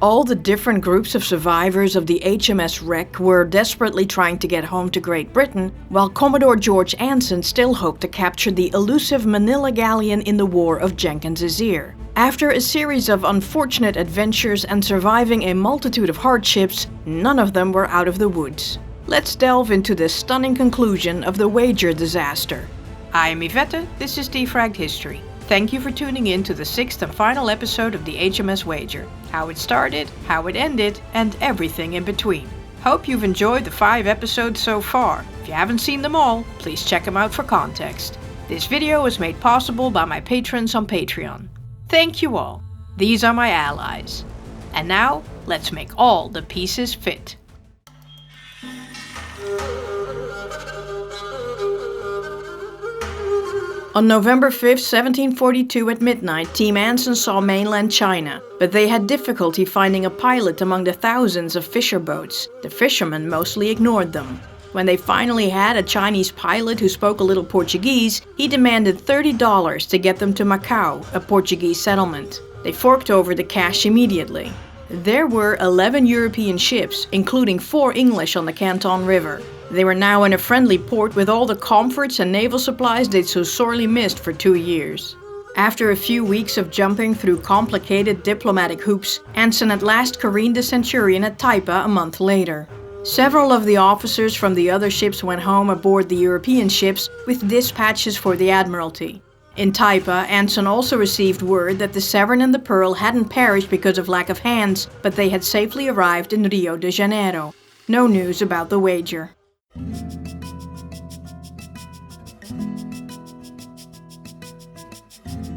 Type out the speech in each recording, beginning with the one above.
All the different groups of survivors of the HMS Wreck were desperately trying to get home to Great Britain, while Commodore George Anson still hoped to capture the elusive Manila Galleon in the War of Jenkins Ear. After a series of unfortunate adventures and surviving a multitude of hardships, none of them were out of the woods. Let's delve into the stunning conclusion of the Wager disaster. I am Yvette, this is Defragged History. Thank you for tuning in to the 6th and final episode of the HMS Wager. How it started, how it ended, and everything in between. Hope you've enjoyed the 5 episodes so far. If you haven't seen them all, please check them out for context. This video was made possible by my patrons on Patreon. Thank you all. These are my allies. And now, let's make all the pieces fit. On November 5, 1742 at midnight, Team Anson saw mainland China, but they had difficulty finding a pilot among the thousands of fisher boats. The fishermen mostly ignored them. When they finally had a Chinese pilot who spoke a little Portuguese, he demanded $30 to get them to Macau, a Portuguese settlement. They forked over the cash immediately. There were 11 European ships, including 4 English on the Canton River. They were now in a friendly port with all the comforts and naval supplies they'd so sorely missed for 2 years. After a few weeks of jumping through complicated diplomatic hoops, Anson at last careened the Centurion at Taipa a month later. Several of the officers from the other ships went home aboard the European ships with dispatches for the Admiralty. In Taipa, Anson also received word that the Severn and the Pearl hadn't perished because of lack of hands, but they had safely arrived in Rio de Janeiro. No news about the Wager.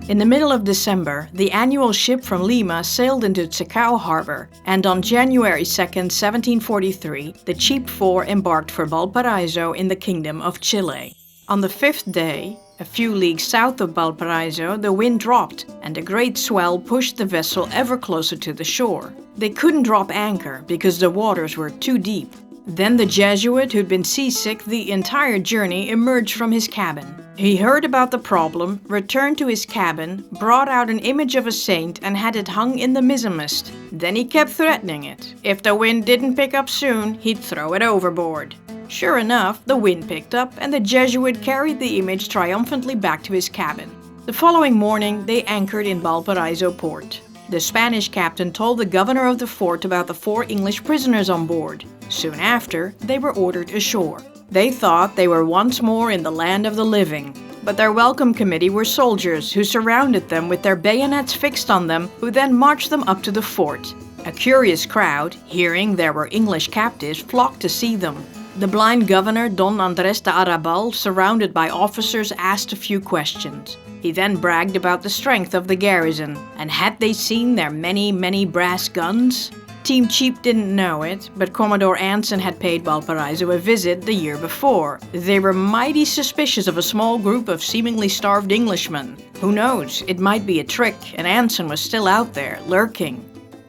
In the middle of December, the annual ship from Lima sailed into Tsecao harbor, and on January 2, 1743, the Cheap Four embarked for Valparaiso in the Kingdom of Chile. On the 5th day, a few leagues south of Valparaiso, the wind dropped, and a great swell pushed the vessel ever closer to the shore. They couldn't drop anchor because the waters were too deep. Then the Jesuit, who'd been seasick the entire journey, emerged from his cabin. He heard about the problem, returned to his cabin, brought out an image of a saint and had it hung in the mizzenmast. Then he kept threatening it. If the wind didn't pick up soon, he'd throw it overboard. Sure enough, the wind picked up and the Jesuit carried the image triumphantly back to his cabin. The following morning, they anchored in Valparaiso port. The Spanish captain told the governor of the fort about the 4 English prisoners on board. Soon after, they were ordered ashore. They thought they were once more in the land of the living. But their welcome committee were soldiers who surrounded them with their bayonets fixed on them, who then marched them up to the fort. A curious crowd, hearing there were English captives, flocked to see them. The blind governor, Don Andres de Arrabal, surrounded by officers, asked a few questions. He then bragged about the strength of the garrison, and had they seen their many brass guns? Team Cheap didn't know it, but Commodore Anson had paid Valparaiso a visit the year before. They were mighty suspicious of a small group of seemingly starved Englishmen. Who knows, it might be a trick, and Anson was still out there, lurking.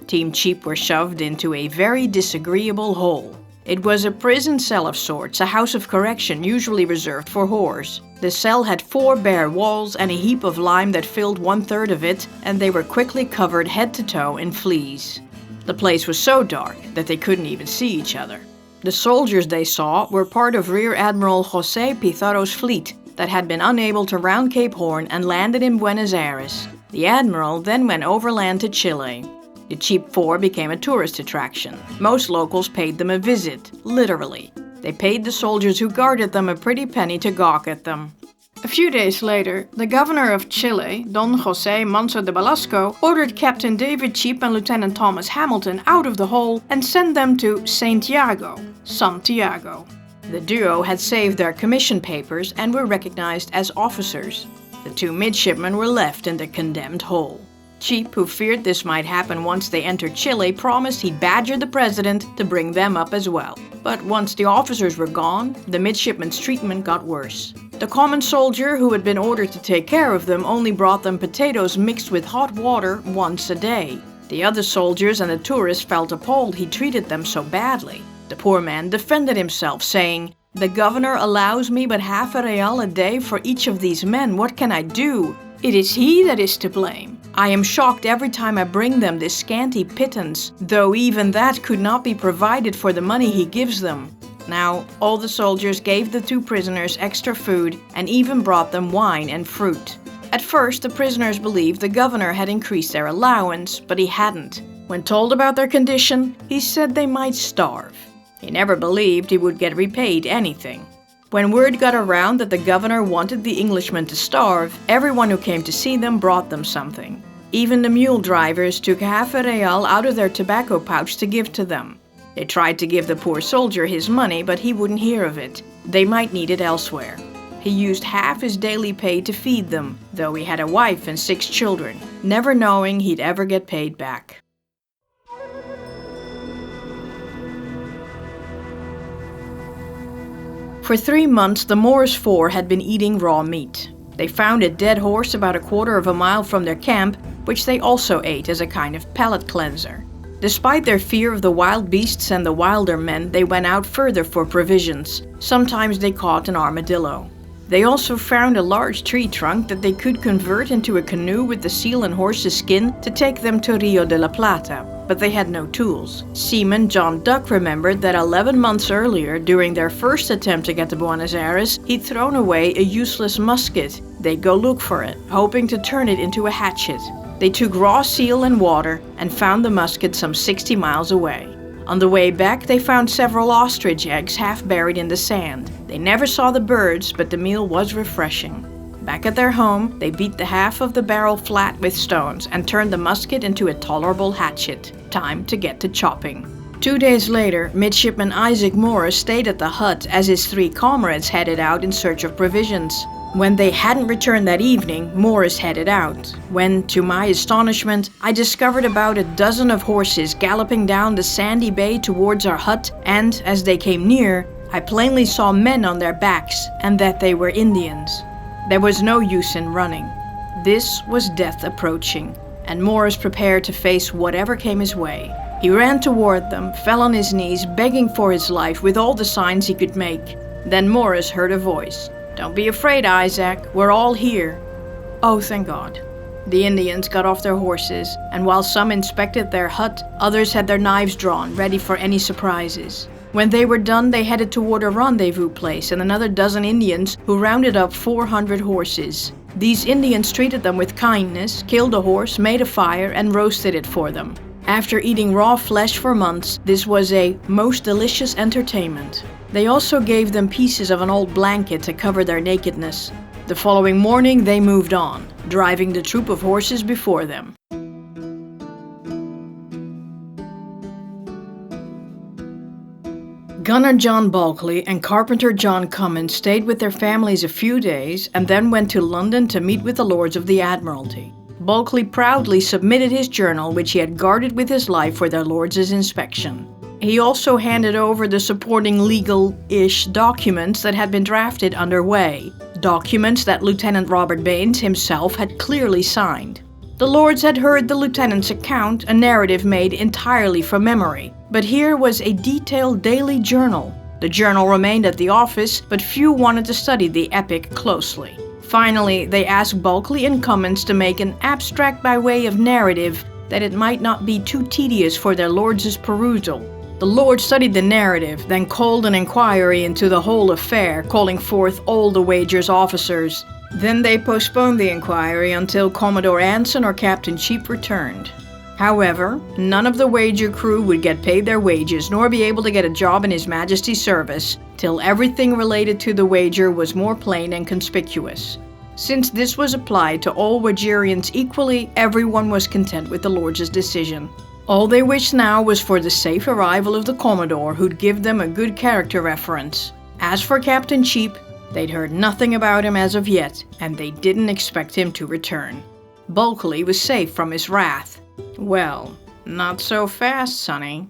Team Cheap were shoved into a very disagreeable hole. It was a prison cell of sorts, a house of correction usually reserved for whores. The cell had 4 bare walls and a heap of lime that filled 1/3 of it, and they were quickly covered head to toe in fleas. The place was so dark that they couldn't even see each other. The soldiers they saw were part of Rear Admiral José Pizarro's fleet that had been unable to round Cape Horn and landed in Buenos Aires. The admiral then went overland to Chile. The Cheap Four became a tourist attraction. Most locals paid them a visit, literally. They paid the soldiers who guarded them a pretty penny to gawk at them. A few days later, the governor of Chile, Don José Manso de Velasco, ordered Captain David Cheap and Lieutenant Thomas Hamilton out of the hole and sent them to Santiago. The duo had saved their commission papers and were recognized as officers. The 2 midshipmen were left in the condemned hole. Cheap, who feared this might happen once they entered Chile, promised he'd badger the president to bring them up as well. But once the officers were gone, the midshipmen's treatment got worse. The common soldier, who had been ordered to take care of them, only brought them potatoes mixed with hot water once a day. The other soldiers and the tourists felt appalled he treated them so badly. The poor man defended himself, saying, "The governor allows me but half a real a day for each of these men. What can I do? It is he that is to blame." I am shocked every time I bring them this scanty pittance, though even that could not be provided for the money he gives them." Now, all the soldiers gave the 2 prisoners extra food and even brought them wine and fruit. At first, the prisoners believed the governor had increased their allowance, but he hadn't. When told about their condition, he said they might starve. He never believed he would get repaid anything. When word got around that the governor wanted the Englishmen to starve, everyone who came to see them brought them something. Even the mule drivers took half a real out of their tobacco pouch to give to them. They tried to give the poor soldier his money, but he wouldn't hear of it. They might need it elsewhere. He used half his daily pay to feed them, though he had a wife and 6 children, never knowing he'd ever get paid back. For 3 months, the Moorish 4 had been eating raw meat. They found a dead horse about a quarter of a mile from their camp, which they also ate as a kind of palate cleanser. Despite their fear of the wild beasts and the wilder men, they went out further for provisions. Sometimes they caught an armadillo. They also found a large tree trunk that they could convert into a canoe with the seal and horse's skin to take them to Rio de la Plata, but they had no tools. Seaman John Duck remembered that 11 months earlier, during their first attempt to get to Buenos Aires, he'd thrown away a useless musket. They'd go look for it, hoping to turn it into a hatchet. They took raw seal and water and found the musket some 60 miles away. On the way back, they found several ostrich eggs half buried in the sand. They never saw the birds, but the meal was refreshing. Back at their home, they beat the half of the barrel flat with stones and turned the musket into a tolerable hatchet. Time to get to chopping. 2 days later, Midshipman Isaac Morris stayed at the hut as his 3 comrades headed out in search of provisions. When they hadn't returned that evening, Morris headed out, when, to my astonishment, I discovered about a dozen of horses galloping down the sandy bay towards our hut, and, as they came near, I plainly saw men on their backs, and that they were Indians. There was no use in running. This was death approaching, and Morris prepared to face whatever came his way. He ran toward them, fell on his knees, begging for his life with all the signs he could make. Then Morris heard a voice. "Don't be afraid, Isaac. We're all here." Oh, thank God. The Indians got off their horses, and while some inspected their hut, others had their knives drawn, ready for any surprises. When they were done, they headed toward a rendezvous place and another dozen Indians who rounded up 400 horses. These Indians treated them with kindness, killed a horse, made a fire, and roasted it for them. After eating raw flesh for months, this was a most delicious entertainment. They also gave them pieces of an old blanket to cover their nakedness. The following morning they moved on, driving the troop of horses before them. Gunner John Bulkley and Carpenter John Cummins stayed with their families a few days and then went to London to meet with the Lords of the Admiralty. Bulkley proudly submitted his journal, which he had guarded with his life, for their lords' inspection. He also handed over the supporting legal-ish documents that had been drafted underway, documents that Lieutenant Robert Baines himself had clearly signed. The lords had heard the lieutenant's account, a narrative made entirely from memory, but here was a detailed daily journal. The journal remained at the office, but few wanted to study the epic closely. Finally, they asked Bulkley and Cummins to make an abstract by way of narrative, that it might not be too tedious for their lords' perusal. The lord studied the narrative, then called an inquiry into the whole affair, calling forth all the Wager's officers. Then they postponed the inquiry until Commodore Anson or Captain Cheap returned. However, none of the Wager crew would get paid their wages nor be able to get a job in His Majesty's service till everything related to the Wager was more plain and conspicuous. Since this was applied to all Wagerians equally, everyone was content with the lords' decision. All they wished now was for the safe arrival of the Commodore, who'd give them a good character reference. As for Captain Cheap, they'd heard nothing about him as of yet, and they didn't expect him to return. Bulkley was safe from his wrath. Well, not so fast, Sonny.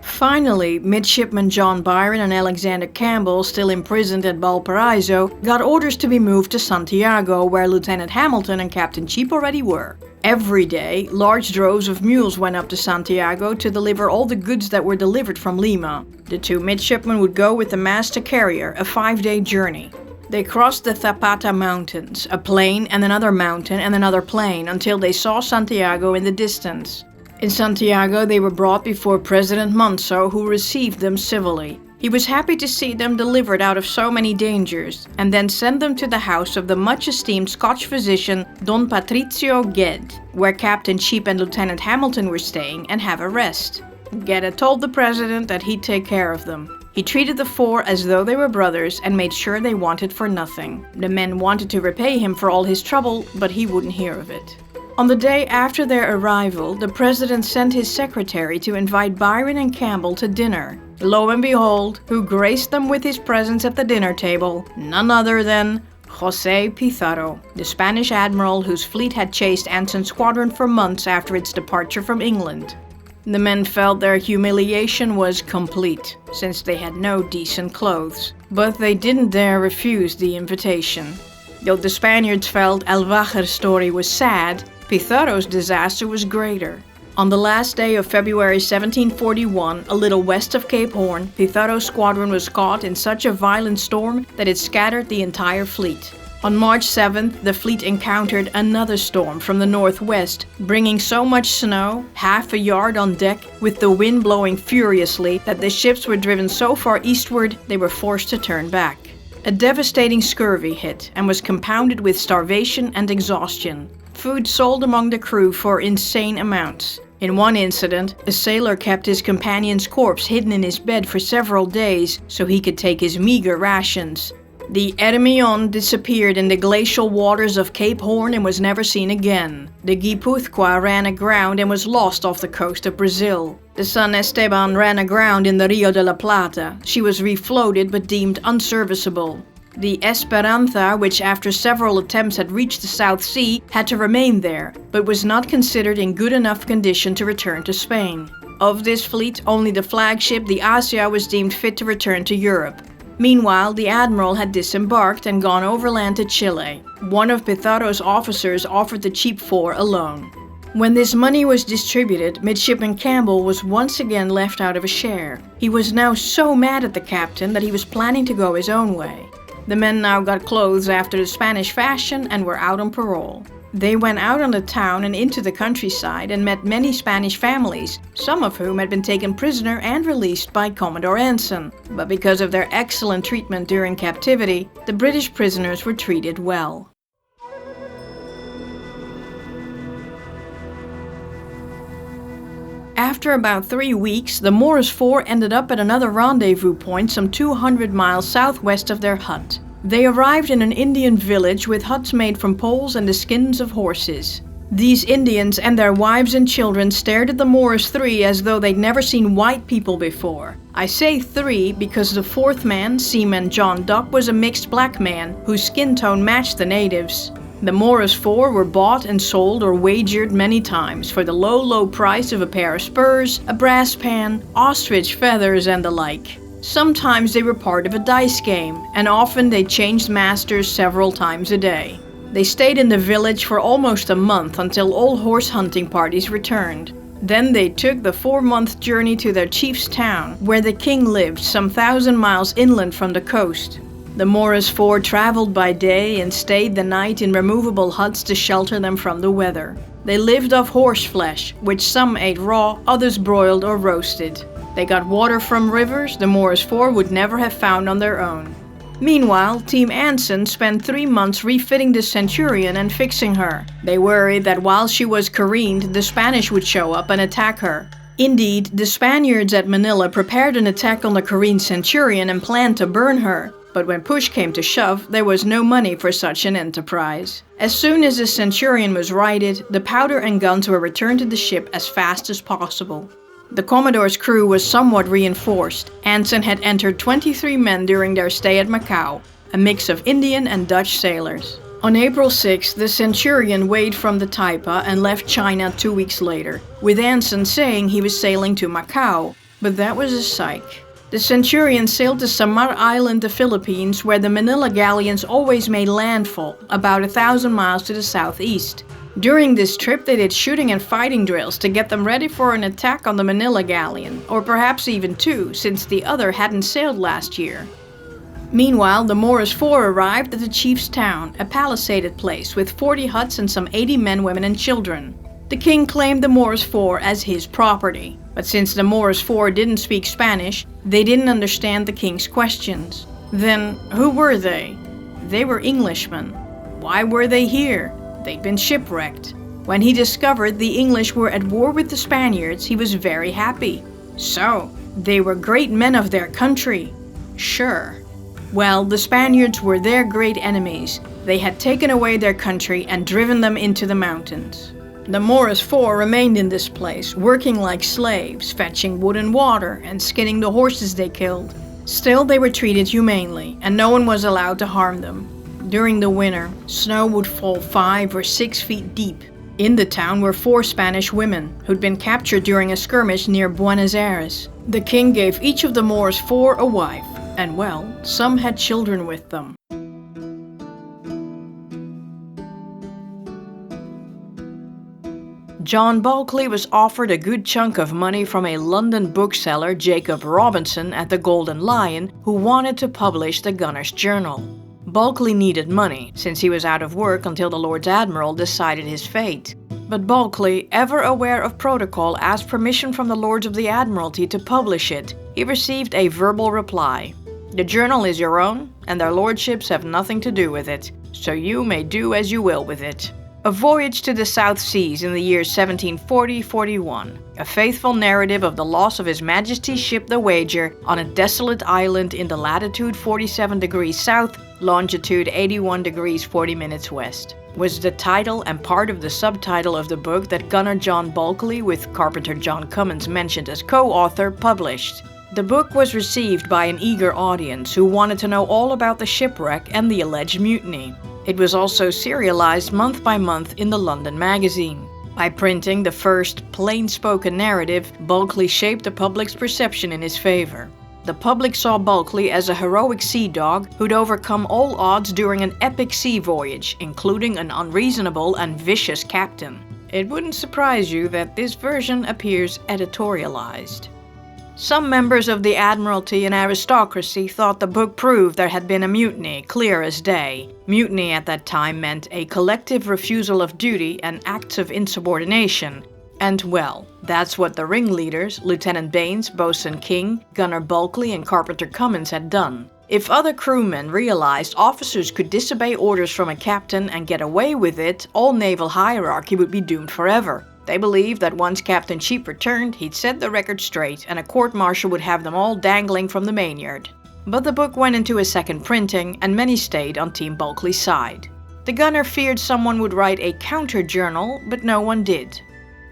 Finally, Midshipman John Byron and Alexander Campbell, still imprisoned at Valparaiso, got orders to be moved to Santiago, where Lieutenant Hamilton and Captain Cheap already were. Every day, large droves of mules went up to Santiago to deliver all the goods that were delivered from Lima. The 2 midshipmen would go with the master carrier, a 5-day journey. They crossed the Zapata Mountains, a plain and another mountain and another plain, until they saw Santiago in the distance. In Santiago they were brought before President Manso, who received them civilly. He was happy to see them delivered out of so many dangers, and then sent them to the house of the much-esteemed Scotch physician Don Patricio Ged, where Captain Cheap and Lieutenant Hamilton were staying, and have a rest. Ged had told the president that he'd take care of them. He treated the four as though they were brothers and made sure they wanted for nothing. The men wanted to repay him for all his trouble, but he wouldn't hear of it. On the day after their arrival, the president sent his secretary to invite Byron and Campbell to dinner. Lo and behold, who graced them with his presence at the dinner table? None other than José Pizarro, the Spanish admiral whose fleet had chased Anson's squadron for months after its departure from England. The men felt their humiliation was complete, since they had no decent clothes. But they didn't dare refuse the invitation. Though the Spaniards felt El Wager's story was sad, Pizarro's disaster was greater. On the last day of February 1741, a little west of Cape Horn, Pizarro's squadron was caught in such a violent storm that it scattered the entire fleet. On March 7th, the fleet encountered another storm from the northwest, bringing so much snow, half a yard on deck, with the wind blowing furiously, that the ships were driven so far eastward they were forced to turn back. A devastating scurvy hit and was compounded with starvation and exhaustion. Food sold among the crew for insane amounts. In one incident, a sailor kept his companion's corpse hidden in his bed for several days so he could take his meager rations. The Hermione disappeared in the glacial waters of Cape Horn and was never seen again. The Guipúzcoa ran aground and was lost off the coast of Brazil. The San Esteban ran aground in the Rio de la Plata. She was refloated but deemed unserviceable. The Esperanza, which after several attempts had reached the South Sea, had to remain there, but was not considered in good enough condition to return to Spain. Of this fleet, only the flagship, the Asia, was deemed fit to return to Europe. Meanwhile, the admiral had disembarked and gone overland to Chile. One of Pizarro's officers offered the cheap four a loan. When this money was distributed, Midshipman Campbell was once again left out of a share. He was now so mad at the captain that he was planning to go his own way. The men now got clothes after the Spanish fashion and were out on parole. They went out on the town and into the countryside and met many Spanish families, some of whom had been taken prisoner and released by Commodore Anson. But because of their excellent treatment during captivity, the British prisoners were treated well. After about 3 weeks, the Morris Four ended up at another rendezvous point some 200 miles southwest of their hut. They arrived in an Indian village with huts made from poles and the skins of horses. These Indians and their wives and children stared at the Morris Three as though they'd never seen white people before. I say three because the fourth man, Seaman John Duck, was a mixed black man whose skin tone matched the natives. The Morris Four were bought and sold or wagered many times for the low price of a pair of spurs, a brass pan, ostrich feathers, and the like. Sometimes they were part of a dice game, and often they changed masters several times a day. They stayed in the village for almost a month until all horse hunting parties returned. Then they took the 4-month journey to their chief's town, where the king lived some 1,000 miles inland from the coast. The Morris Four traveled by day and stayed the night in removable huts to shelter them from the weather. They lived off horse flesh, which some ate raw, others broiled or roasted. They got water from rivers the Morris Four would never have found on their own. Meanwhile, Team Anson spent 3 months refitting the Centurion and fixing her. They worried that while she was careened, the Spanish would show up and attack her. Indeed, the Spaniards at Manila prepared an attack on the careened Centurion and planned to burn her. But when push came to shove, there was no money for such an enterprise. As soon as the Centurion was righted, the powder and guns were returned to the ship as fast as possible. The Commodore's crew was somewhat reinforced. Anson had entered 23 men during their stay at Macau, a mix of Indian and Dutch sailors. On April 6, the Centurion weighed from the Taipa and left China 2 weeks later, with Anson saying he was sailing to Macau, but that was a psych. The Centurion sailed to Samar Island, the Philippines, where the Manila Galleons always made landfall, about 1,000 miles to the southeast. During this trip they did shooting and fighting drills to get them ready for an attack on the Manila Galleon, or perhaps even two, since the other hadn't sailed last year. Meanwhile, the Moorish Four arrived at the chief's town, a palisaded place with 40 huts and some 80 men, women and children. The king claimed the Moorish Four as his property, but since the Moorish Four didn't speak Spanish, they didn't understand the king's questions. Then, who were they? They were Englishmen. Why were they here? They'd been shipwrecked. When he discovered the English were at war with the Spaniards, he was very happy. So, they were great men of their country. Sure. Well, the Spaniards were their great enemies. They had taken away their country and driven them into the mountains. The Moorish Four remained in this place, working like slaves, fetching wood and water, and skinning the horses they killed. Still, they were treated humanely, and no one was allowed to harm them. During the winter, snow would fall 5 or 6 feet deep. In the town were 4 Spanish women, who'd been captured during a skirmish near Buenos Aires. The king gave each of the Moorish Four a wife. And well, some had children with them. John Bulkeley was offered a good chunk of money from a London bookseller, Jacob Robinson, at the Golden Lion, who wanted to publish the Gunner's Journal. Bulkeley needed money, since he was out of work until the Lord Admiral decided his fate. But Bulkeley, ever aware of protocol, asked permission from the Lords of the Admiralty to publish it. He received a verbal reply. The journal is your own, and their lordships have nothing to do with it, so you may do as you will with it. A Voyage to the South Seas in the years 1740-41, a faithful narrative of the loss of His Majesty's ship the Wager on a desolate island in the latitude 47 degrees south, longitude 81 degrees 40 minutes west, was the title and part of the subtitle of the book that gunner John Bulkeley, with carpenter John Cummins mentioned as co-author, published. The book was received by an eager audience who wanted to know all about the shipwreck and the alleged mutiny. It was also serialized month by month in the London Magazine. By printing the first plain-spoken narrative, Bulkeley shaped the public's perception in his favor. The public saw Bulkeley as a heroic sea dog who'd overcome all odds during an epic sea voyage, including an unreasonable and vicious captain. It wouldn't surprise you that this version appears editorialized. Some members of the Admiralty and aristocracy thought the book proved there had been a mutiny, clear as day. Mutiny at that time meant a collective refusal of duty and acts of insubordination. And well, that's what the ringleaders, Lieutenant Baines, Boatswain King, Gunner Bulkeley and Carpenter Cummins had done. If other crewmen realized officers could disobey orders from a captain and get away with it, all naval hierarchy would be doomed forever. They believed that once Captain Cheap returned, he'd set the record straight and a court-martial would have them all dangling from the mainyard. But the book went into a second printing and many stayed on Team Bulkeley's side. The gunner feared someone would write a counter-journal, but no one did.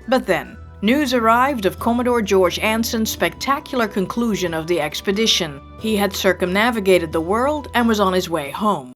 But then, news arrived of Commodore George Anson's spectacular conclusion of the expedition. He had circumnavigated the world and was on his way home.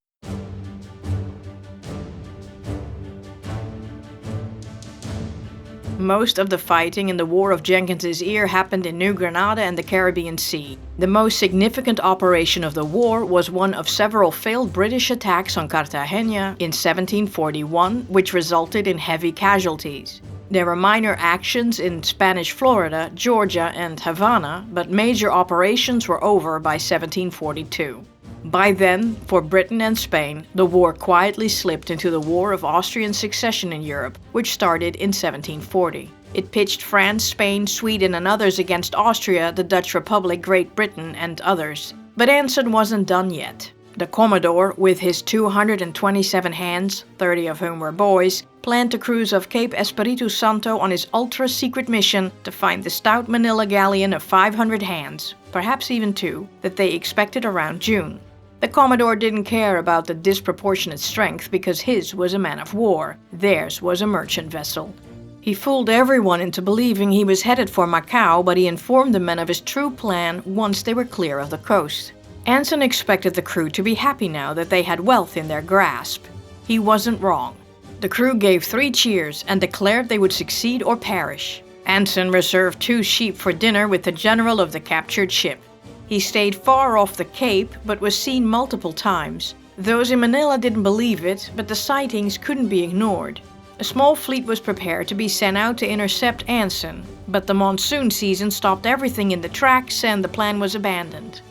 Most of the fighting in the War of Jenkins Ear happened in New Granada and the Caribbean Sea. The most significant operation of the war was one of several failed British attacks on Cartagena in 1741, which resulted in heavy casualties. There were minor actions in Spanish Florida, Georgia, and Havana, but major operations were over by 1742. By then, for Britain and Spain, the war quietly slipped into the War of Austrian Succession in Europe, which started in 1740. It pitched France, Spain, Sweden, and others against Austria, the Dutch Republic, Great Britain, and others. But Anson wasn't done yet. The Commodore, with his 227 hands, 30 of whom were boys, planned to cruise off Cape Espiritu Santo on his ultra-secret mission to find the stout Manila Galleon of 500 hands, perhaps even 2, that they expected around June. The Commodore didn't care about the disproportionate strength because his was a man of war, theirs was a merchant vessel. He fooled everyone into believing he was headed for Macau, but he informed the men of his true plan once they were clear of the coast. Anson expected the crew to be happy now that they had wealth in their grasp. He wasn't wrong. The crew gave 3 cheers and declared they would succeed or perish. Anson reserved 2 sheep for dinner with the general of the captured ship. He stayed far off the Cape, but was seen multiple times. Those in Manila didn't believe it, but the sightings couldn't be ignored. A small fleet was prepared to be sent out to intercept Anson, but the monsoon season stopped everything in the tracks and the plan was abandoned.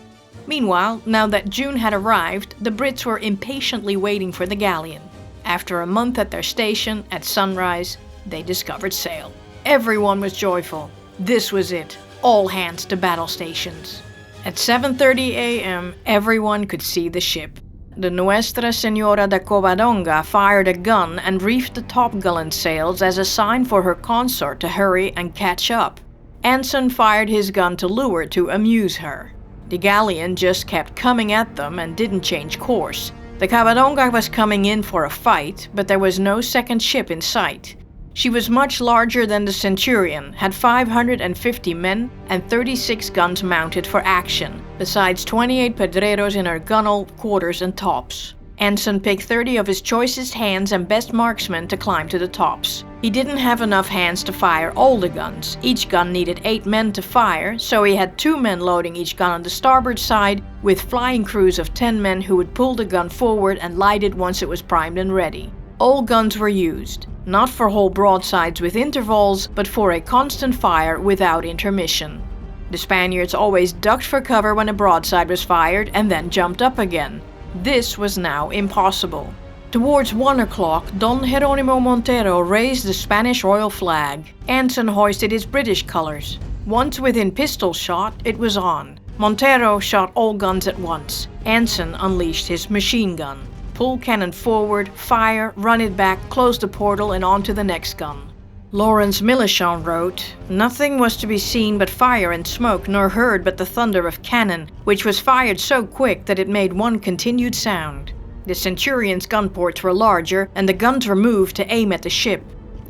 Meanwhile, now that June had arrived, the Brits were impatiently waiting for the galleon. After a month at their station, at sunrise, they discovered sail. Everyone was joyful. This was it. All hands to battle stations. At 7:30 a.m., everyone could see the ship. The Nuestra Senora de Covadonga fired a gun and reefed the topgallant sails as a sign for her consort to hurry and catch up. Anson fired his gun to leeward to amuse her. The galleon just kept coming at them and didn't change course. The Covadonga was coming in for a fight, but there was no second ship in sight. She was much larger than the Centurion, had 550 men and 36 guns mounted for action, besides 28 pedreros in her gunwale, quarters and tops. Anson picked 30 of his choicest hands and best marksmen to climb to the tops. He didn't have enough hands to fire all the guns. Each gun needed 8 men to fire, so he had 2 men loading each gun on the starboard side, with flying crews of 10 men who would pull the gun forward and light it once it was primed and ready. All guns were used, not for whole broadsides with intervals, but for a constant fire without intermission. The Spaniards always ducked for cover when a broadside was fired and then jumped up again. This was now impossible. Towards 1 o'clock, Don Jeronimo Montero raised the Spanish royal flag. Anson hoisted his British colors. Once within pistol shot, it was on. Montero shot all guns at once. Anson unleashed his machine gun. Pull cannon forward, fire, run it back, close the portal and on to the next gun. Lawrence Millichon wrote, "Nothing was to be seen but fire and smoke, nor heard but the thunder of cannon, which was fired so quick that it made one continued sound." The Centurion's gun ports were larger, and the guns were moved to aim at the ship.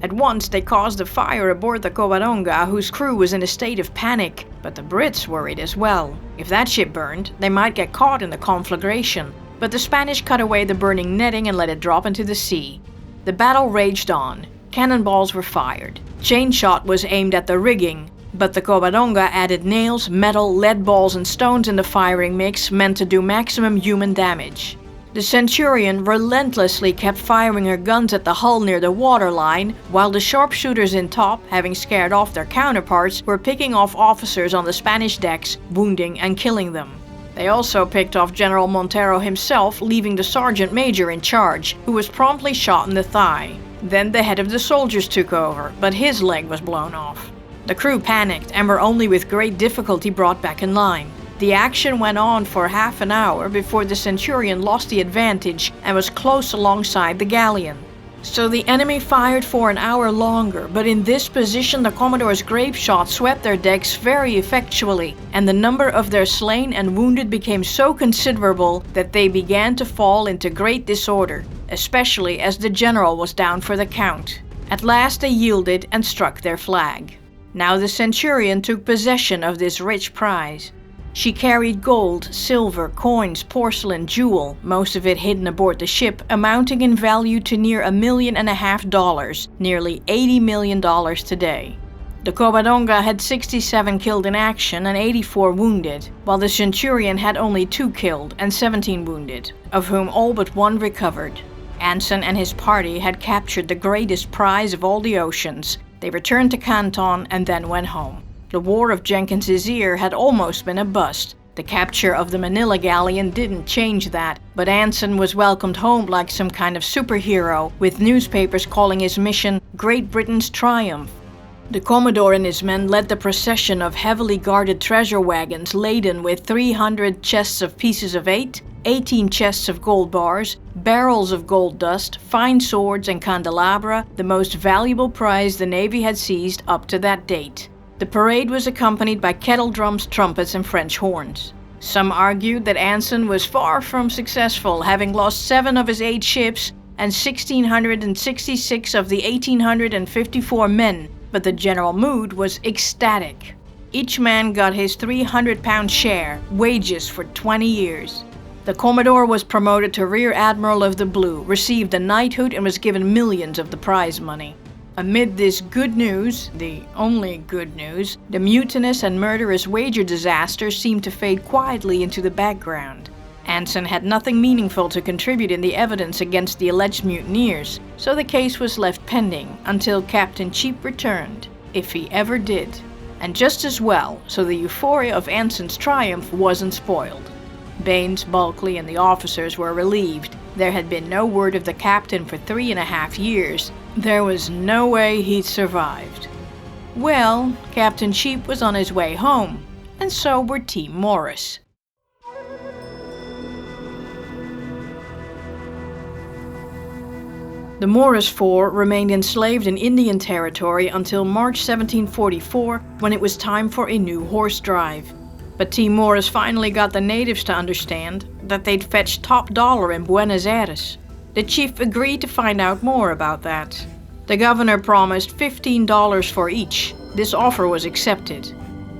At once they caused a fire aboard the Covadonga, whose crew was in a state of panic, but the Brits worried as well. If that ship burned, they might get caught in the conflagration. But the Spanish cut away the burning netting and let it drop into the sea. The battle raged on. Cannonballs were fired. Chain shot was aimed at the rigging, but the Covadonga added nails, metal, lead balls and stones in the firing mix meant to do maximum human damage. The Centurion relentlessly kept firing her guns at the hull near the waterline, while the sharpshooters in top, having scared off their counterparts, were picking off officers on the Spanish decks, wounding and killing them. They also picked off General Montero himself, leaving the sergeant major in charge, who was promptly shot in the thigh. Then the head of the soldiers took over, but his leg was blown off. The crew panicked and were only with great difficulty brought back in line. The action went on for half an hour before the Centurion lost the advantage and was close alongside the galleon. So the enemy fired for an hour longer, but in this position the Commodore's grape shot swept their decks very effectually, and the number of their slain and wounded became so considerable that they began to fall into great disorder, especially as the general was down for the count. At last they yielded and struck their flag. Now the Centurion took possession of this rich prize. She carried gold, silver, coins, porcelain, jewel, most of it hidden aboard the ship, amounting in value to near $1.5 million, nearly $80 million today. The Covadonga had 67 killed in action and 84 wounded, while the Centurion had only 2 killed and 17 wounded, of whom all but 1 recovered. Anson and his party had captured the greatest prize of all the oceans. They returned to Canton and then went home. The War of Jenkins Ear had almost been a bust. The capture of the Manila Galleon didn't change that, but Anson was welcomed home like some kind of superhero, with newspapers calling his mission Great Britain's Triumph. The Commodore and his men led the procession of heavily guarded treasure wagons laden with 300 chests of pieces of 8, 18 chests of gold bars, barrels of gold dust, fine swords and candelabra, the most valuable prize the Navy had seized up to that date. The parade was accompanied by kettle drums, trumpets and French horns. Some argued that Anson was far from successful, having lost 7 of his 8 ships and 1,666 of the 1,854 men, but the general mood was ecstatic. Each man got his 300-pound share, wages for 20 years. The Commodore was promoted to Rear Admiral of the Blue, received a knighthood and was given millions of the prize money. Amid this good news, the only good news, the mutinous and murderous Wager disaster seemed to fade quietly into the background. Anson had nothing meaningful to contribute in the evidence against the alleged mutineers, so the case was left pending until Captain Cheap returned, if he ever did. And just as well, so the euphoria of Anson's triumph wasn't spoiled. Baines, Bulkley, and the officers were relieved. There had been no word of the captain for 3.5 years. There was no way he'd survived. Well, Captain Cheap was on his way home, and so were Team Morris. The Morris Four remained enslaved in Indian Territory until March 1744, when it was time for a new horse drive. But Team Morris finally got the natives to understand that they'd fetch top dollar in Buenos Aires. The chief agreed to find out more about that. The governor promised $15 for each. This offer was accepted.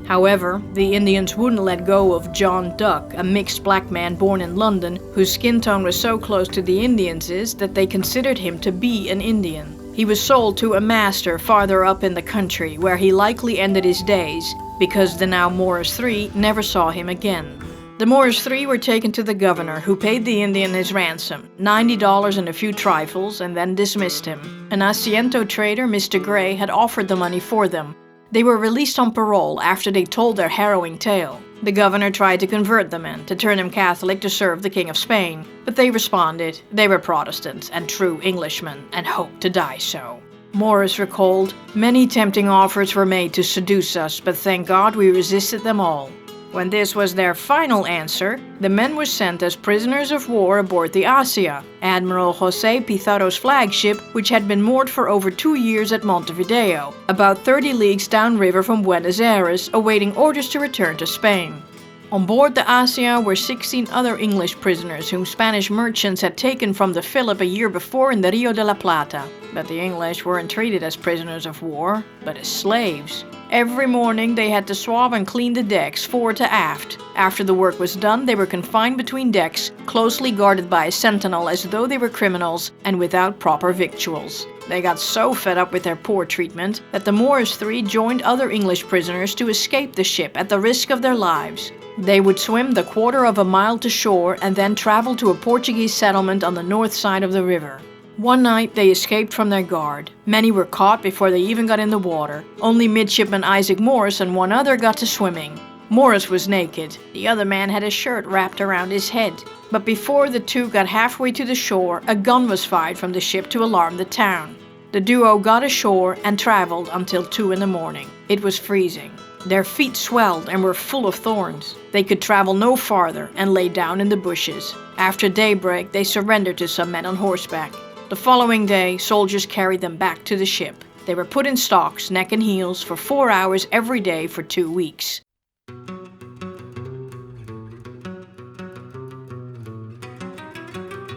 However, the Indians wouldn't let go of John Duck, a mixed black man born in London, whose skin tone was so close to the Indians' that they considered him to be an Indian. He was sold to a master farther up in the country, where he likely ended his days, because the now Morris Three never saw him again. The Morris Three were taken to the governor, who paid the Indian his ransom, $90 and a few trifles, and then dismissed him. An Asiento trader, Mr. Gray, had offered the money for them. They were released on parole after they told their harrowing tale. The governor tried to convert the men, to turn them Catholic to serve the King of Spain, but they responded they were Protestants and true Englishmen, and hoped to die so. Morris recalled, "Many tempting offers were made to seduce us, but thank God we resisted them all." When this was their final answer, the men were sent as prisoners of war aboard the Asia, Admiral José Pizarro's flagship, which had been moored for over 2 years at Montevideo, about 30 leagues downriver from Buenos Aires, awaiting orders to return to Spain. On board the Asia were 16 other English prisoners whom Spanish merchants had taken from the Philip a year before in the Rio de la Plata. But the English weren't treated as prisoners of war, but as slaves. Every morning they had to swab and clean the decks fore to aft. After the work was done, they were confined between decks, closely guarded by a sentinel as though they were criminals, and without proper victuals. They got so fed up with their poor treatment that the Morris Three joined other English prisoners to escape the ship at the risk of their lives. They would swim the 1/4 of a mile to shore and then travel to a Portuguese settlement on the north side of the river. One night they escaped from their guard. Many were caught before they even got in the water. Only Midshipman Isaac Morris and one other got to swimming. Morris was naked. The other man had a shirt wrapped around his head. But before the two got halfway to the shore, a gun was fired from the ship to alarm the town. The duo got ashore and traveled until 2 in the morning. It was freezing. Their feet swelled and were full of thorns. They could travel no farther and lay down in the bushes. After daybreak, they surrendered to some men on horseback. The following day, soldiers carried them back to the ship. They were put in stocks, neck and heels, for 4 hours every day for 2 weeks.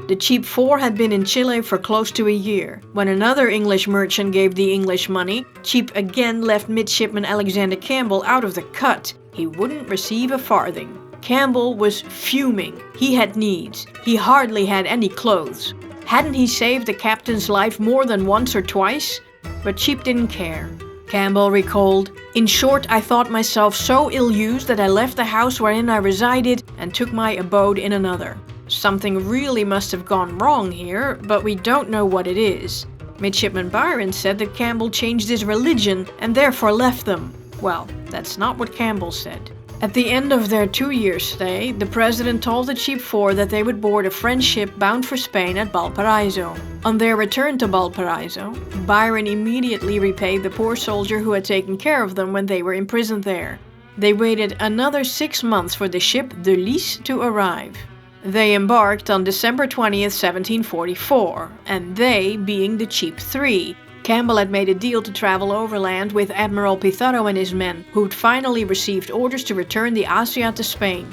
The Cheap Four had been in Chile for close to a year. When another English merchant gave the English money, Cheap again left Midshipman Alexander Campbell out of the cut. He wouldn't receive a farthing. Campbell was fuming. He had needs. He hardly had any clothes. Hadn't he saved the captain's life more than once or twice? But Cheap didn't care. Campbell recalled, "In short, I thought myself so ill-used that I left the house wherein I resided and took my abode in another. Something really must have gone wrong here, but we don't know what it is." Midshipman Byron said that Campbell changed his religion and therefore left them. Well, that's not what Campbell said. At the end of their 2-year stay, the president told the Cheap Four that they would board a French ship bound for Spain at Valparaiso. On their return to Valparaiso, Byron immediately repaid the poor soldier who had taken care of them when they were imprisoned there. They waited another 6 months for the ship the Lys to arrive. They embarked on December 20th, 1744, and they being the Cheap Three. Campbell had made a deal to travel overland with Admiral Pizarro and his men, who'd finally received orders to return the Asia to Spain.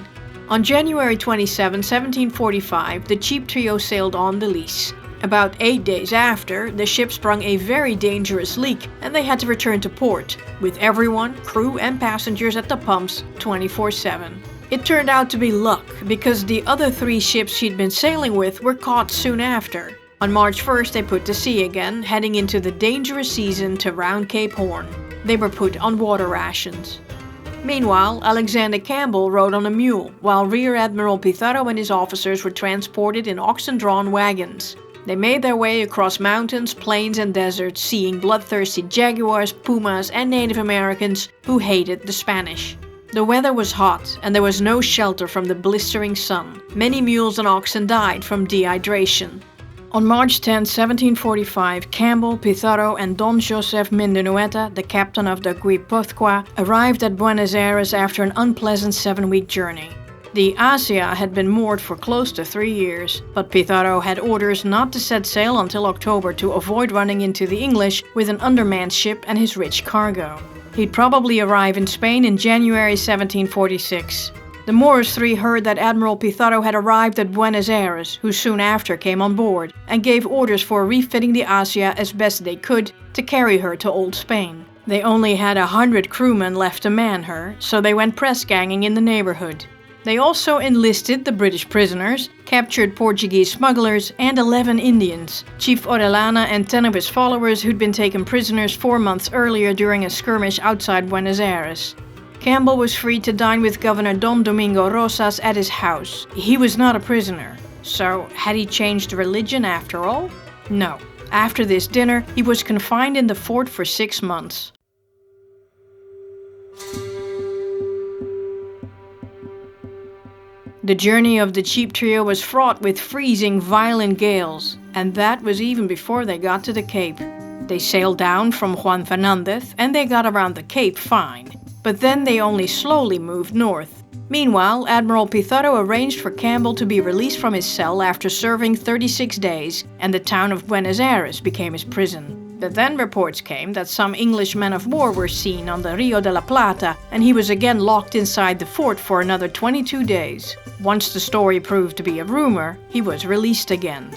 On January 27, 1745, the Cheap Trio sailed on the Lys. About 8 days after, the ship sprung a very dangerous leak, and they had to return to port, with everyone, crew and passengers at the pumps, 24/7. It turned out to be luck, because the other 3 ships she'd been sailing with were caught soon after. On March 1st, they put to sea again, heading into the dangerous season to round Cape Horn. They were put on water rations. Meanwhile, Alexander Campbell rode on a mule, while Rear Admiral Pizarro and his officers were transported in oxen-drawn wagons. They made their way across mountains, plains, and deserts, seeing bloodthirsty jaguars, pumas, and Native Americans who hated the Spanish. The weather was hot and there was no shelter from the blistering sun. Many mules and oxen died from dehydration. On March 10, 1745, Campbell, Pizarro and Don Joseph Mindenueta, the captain of the Guipúzcoa, arrived at Buenos Aires after an unpleasant 7-week journey. The Asia had been moored for close to 3 years, but Pizarro had orders not to set sail until October to avoid running into the English with an undermanned ship and his rich cargo. He'd probably arrive in Spain in January 1746. The Moors III heard that Admiral Pizarro had arrived at Buenos Aires, who soon after came on board, and gave orders for refitting the Asia as best they could to carry her to Old Spain. They only had 100 crewmen left to man her, so they went press-ganging in the neighborhood. They also enlisted the British prisoners, captured Portuguese smugglers, and 11 Indians, Chief Orellana and 10 of his followers who'd been taken prisoners 4 months earlier during a skirmish outside Buenos Aires. Campbell was free to dine with Governor Don Domingo Rosas at his house. He was not a prisoner. So, had he changed religion after all? No. After this dinner, he was confined in the fort for 6 months. The journey of the Cheap Trio was fraught with freezing, violent gales, and that was even before they got to the Cape. They sailed down from Juan Fernandez and they got around the Cape fine, but then they only slowly moved north. Meanwhile, Admiral Pizarro arranged for Campbell to be released from his cell after serving 36 days, and the town of Buenos Aires became his prison. But then reports came that some English men of war were seen on the Rio de la Plata, and he was again locked inside the fort for another 22 days. Once the story proved to be a rumor, he was released again.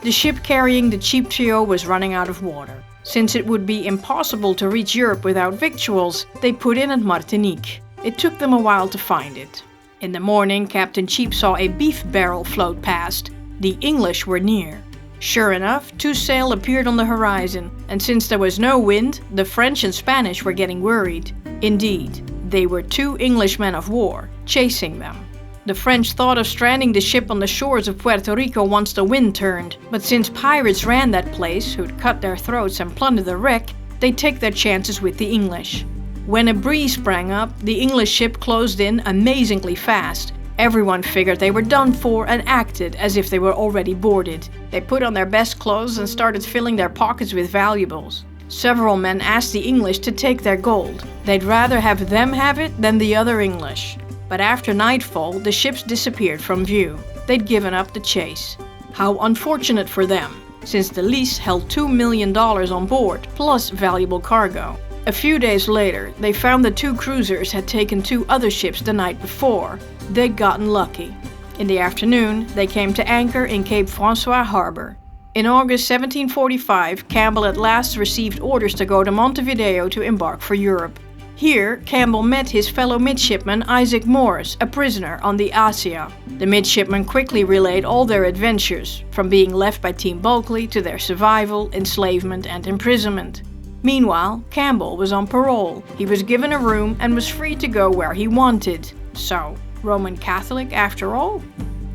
The ship carrying the Cheap Trio was running out of water. Since it would be impossible to reach Europe without victuals, they put in at Martinique. It took them a while to find it. In the morning, Captain Cheap saw a beef barrel float past. The English were near. Sure enough, 2 sail appeared on the horizon, and since there was no wind, the French and Spanish were getting worried. Indeed, they were 2 English men of war, chasing them. The French thought of stranding the ship on the shores of Puerto Rico once the wind turned, but since pirates ran that place, who'd cut their throats and plunder the wreck, they'd take their chances with the English. When a breeze sprang up, the English ship closed in amazingly fast. Everyone figured they were done for and acted as if they were already boarded. They put on their best clothes and started filling their pockets with valuables. Several men asked the English to take their gold. They'd rather have them have it than the other English. But after nightfall, the ships disappeared from view. They'd given up the chase. How unfortunate for them, since the lease held $2 million on board, plus valuable cargo. A few days later, they found the 2 cruisers had taken 2 other ships the night before. They'd gotten lucky. In the afternoon, they came to anchor in Cape Francois harbor. In August 1745, Campbell at last received orders to go to Montevideo to embark for Europe. Here, Campbell met his fellow midshipman Isaac Morris, a prisoner on the Asia. The midshipmen quickly relayed all their adventures, from being left by Team Bulkley to their survival, enslavement and imprisonment. Meanwhile, Campbell was on parole. He was given a room and was free to go where he wanted. So, Roman Catholic after all?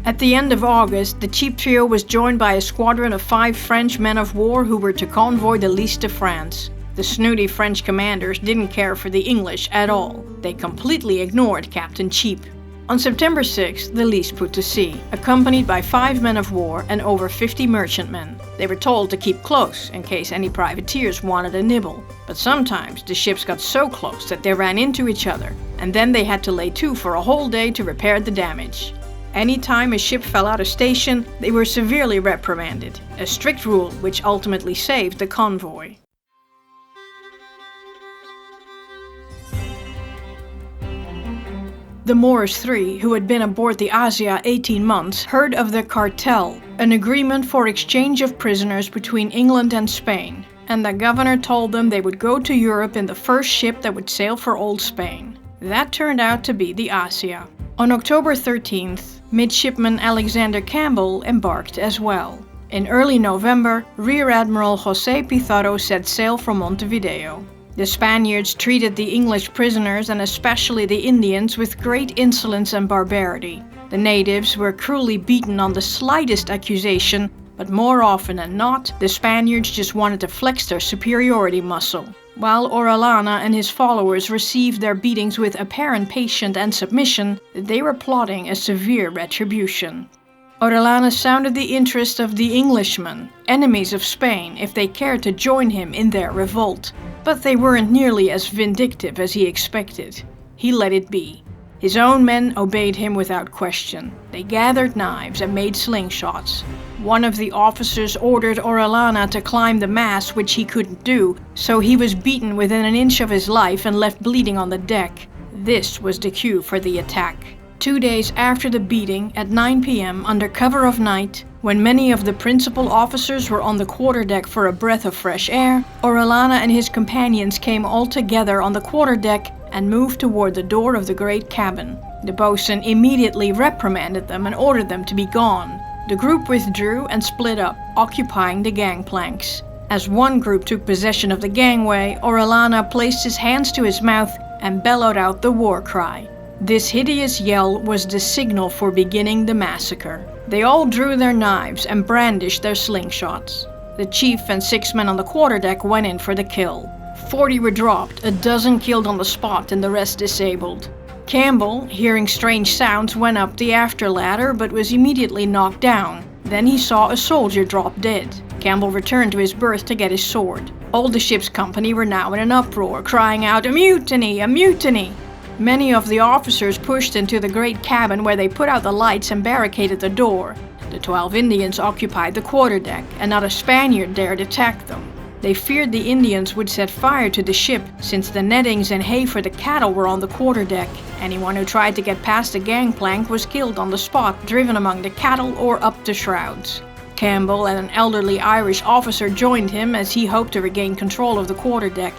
At the end of August, the Cheap Trio was joined by a squadron of 5 French men of war who were to convoy the lease to France. The snooty French commanders didn't care for the English at all. They completely ignored Captain Cheap. On September 6th, the lease put to sea, accompanied by 5 men of war and over 50 merchantmen. They were told to keep close in case any privateers wanted a nibble. But sometimes the ships got so close that they ran into each other, and then they had to lay to for a whole day to repair the damage. Anytime a ship fell out of station, they were severely reprimanded, a strict rule which ultimately saved the convoy. The Moors III, who had been aboard the Asia 18 months, heard of the cartel, an agreement for exchange of prisoners between England and Spain, and the governor told them they would go to Europe in the first ship that would sail for Old Spain. That turned out to be the Asia. On October 13th, Midshipman Alexander Campbell embarked as well. In early November, Rear Admiral José Pizarro set sail from Montevideo. The Spaniards treated the English prisoners and especially the Indians with great insolence and barbarity. The natives were cruelly beaten on the slightest accusation, but more often than not, the Spaniards just wanted to flex their superiority muscle. While Orellana and his followers received their beatings with apparent patience and submission, they were plotting a severe retribution. Orellana sounded the interest of the Englishmen, enemies of Spain, if they cared to join him in their revolt. But they weren't nearly as vindictive as he expected. He let it be. His own men obeyed him without question. They gathered knives and made slingshots. One of the officers ordered Orellana to climb the mast, which he couldn't do, so he was beaten within an inch of his life and left bleeding on the deck. This was the cue for the attack. 2 days after the beating, at 9 p.m. under cover of night, when many of the principal officers were on the quarterdeck for a breath of fresh air, Orellana and his companions came all together on the quarterdeck and moved toward the door of the great cabin. The boatswain immediately reprimanded them and ordered them to be gone. The group withdrew and split up, occupying the gangplanks. As one group took possession of the gangway, Orellana placed his hands to his mouth and bellowed out the war cry. This hideous yell was the signal for beginning the massacre. They all drew their knives and brandished their slingshots. The chief and 6 men on the quarterdeck went in for the kill. 40 were dropped, a dozen killed on the spot and the rest disabled. Campbell, hearing strange sounds, went up the after ladder but was immediately knocked down. Then he saw a soldier drop dead. Campbell returned to his berth to get his sword. All the ship's company were now in an uproar, crying out, "A mutiny! A mutiny!" Many of the officers pushed into the great cabin where they put out the lights and barricaded the door. The 12 Indians occupied the quarterdeck, and not a Spaniard dared attack them. They feared the Indians would set fire to the ship, since the nettings and hay for the cattle were on the quarterdeck. Anyone who tried to get past the gangplank was killed on the spot, driven among the cattle or up the shrouds. Campbell and an elderly Irish officer joined him as he hoped to regain control of the quarterdeck.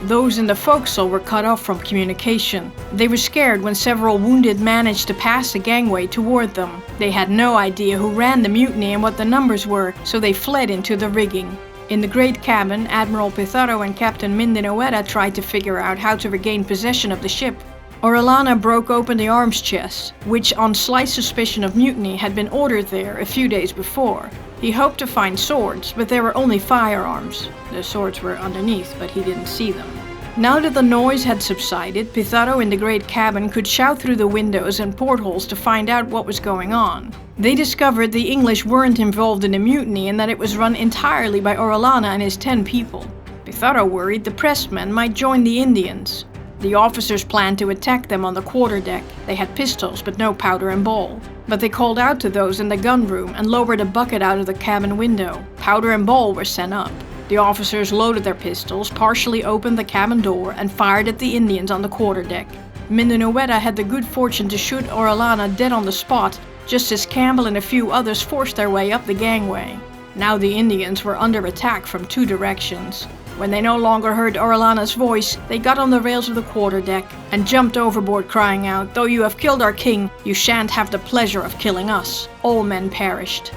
Those in the forecastle were cut off from communication. They were scared when several wounded managed to pass the gangway toward them. They had no idea who ran the mutiny and what the numbers were, so they fled into the rigging. In the great cabin, Admiral Pizarro and Captain Mindinoeta tried to figure out how to regain possession of the ship. Orellana broke open the arms chest, which on slight suspicion of mutiny had been ordered there a few days before. He hoped to find swords, but there were only firearms. The swords were underneath, but he didn't see them. Now that the noise had subsided, Pizarro in the great cabin could shout through the windows and portholes to find out what was going on. They discovered the English weren't involved in the mutiny and that it was run entirely by Orellana and his 10 people. Pizarro worried the pressed men might join the Indians. The officers planned to attack them on the quarterdeck. They had pistols but no powder and ball. But they called out to those in the gun room and lowered a bucket out of the cabin window. Powder and ball were sent up. The officers loaded their pistols, partially opened the cabin door, and fired at the Indians on the quarterdeck. Mindinoeta had the good fortune to shoot Orellana dead on the spot, just as Campbell and a few others forced their way up the gangway. Now the Indians were under attack from 2 directions. When they no longer heard Orellana's voice, they got on the rails of the quarterdeck and jumped overboard, crying out, "Though you have killed our king, you shan't have the pleasure of killing us." All men perished.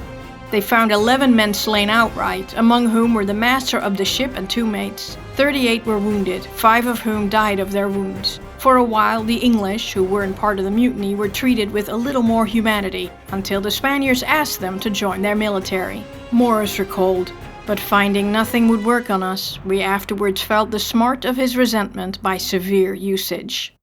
They found 11 men slain outright, among whom were the master of the ship and 2 mates. 38 were wounded, 5 of whom died of their wounds. For a while, the English, who weren't part of the mutiny, were treated with a little more humanity, until the Spaniards asked them to join their military. Moors recalled, "But finding nothing would work on us, we afterwards felt the smart of his resentment by severe usage."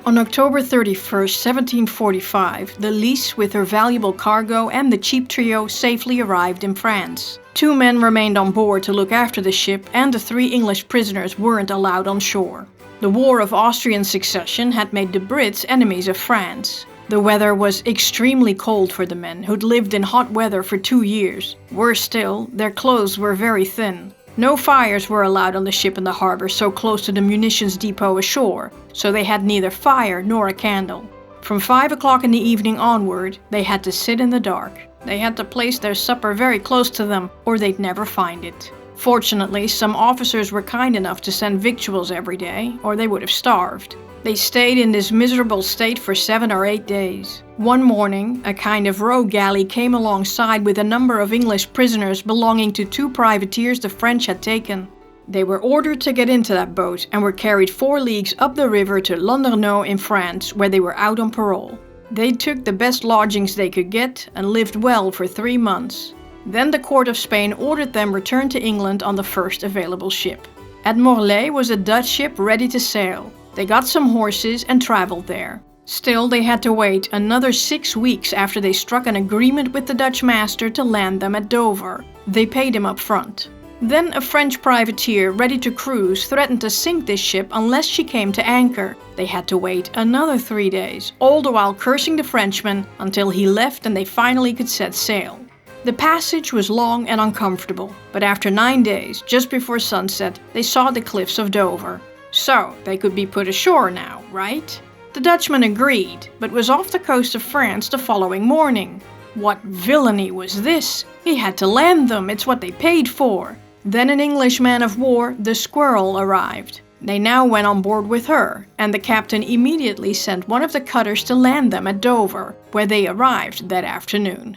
On October 31st, 1745, the Lys with her valuable cargo and the cheap trio safely arrived in France. 2 men remained on board to look after the ship, and the 3 English prisoners weren't allowed on shore. The War of Austrian Succession had made the Brits enemies of France. The weather was extremely cold for the men, who'd lived in hot weather for 2 years. Worse still, their clothes were very thin. No fires were allowed on the ship in the harbor so close to the munitions depot ashore, so they had neither fire nor a candle. From 5 o'clock in the evening onward, they had to sit in the dark. They had to place their supper very close to them, or they'd never find it. Fortunately, some officers were kind enough to send victuals every day, or they would have starved. They stayed in this miserable state for 7 or 8 days. One morning, a kind of row galley came alongside with a number of English prisoners belonging to 2 privateers the French had taken. They were ordered to get into that boat and were carried 4 leagues up the river to Landerneau in France, where they were out on parole. They took the best lodgings they could get and lived well for 3 months. Then the court of Spain ordered them returned to England on the first available ship. At Morlaix was a Dutch ship ready to sail. They got some horses and traveled there. Still, they had to wait another 6 weeks after they struck an agreement with the Dutch master to land them at Dover. They paid him up front. Then a French privateer ready to cruise threatened to sink this ship unless she came to anchor. They had to wait another 3 days, all the while cursing the Frenchman until he left and they finally could set sail. The passage was long and uncomfortable, but after 9 days, just before sunset, they saw the cliffs of Dover. So, they could be put ashore now, right? The Dutchman agreed, but was off the coast of France the following morning. What villainy was this? He had to land them, it's what they paid for. Then an English man of war, the Squirrel, arrived. They now went on board with her, and the captain immediately sent one of the cutters to land them at Dover, where they arrived that afternoon.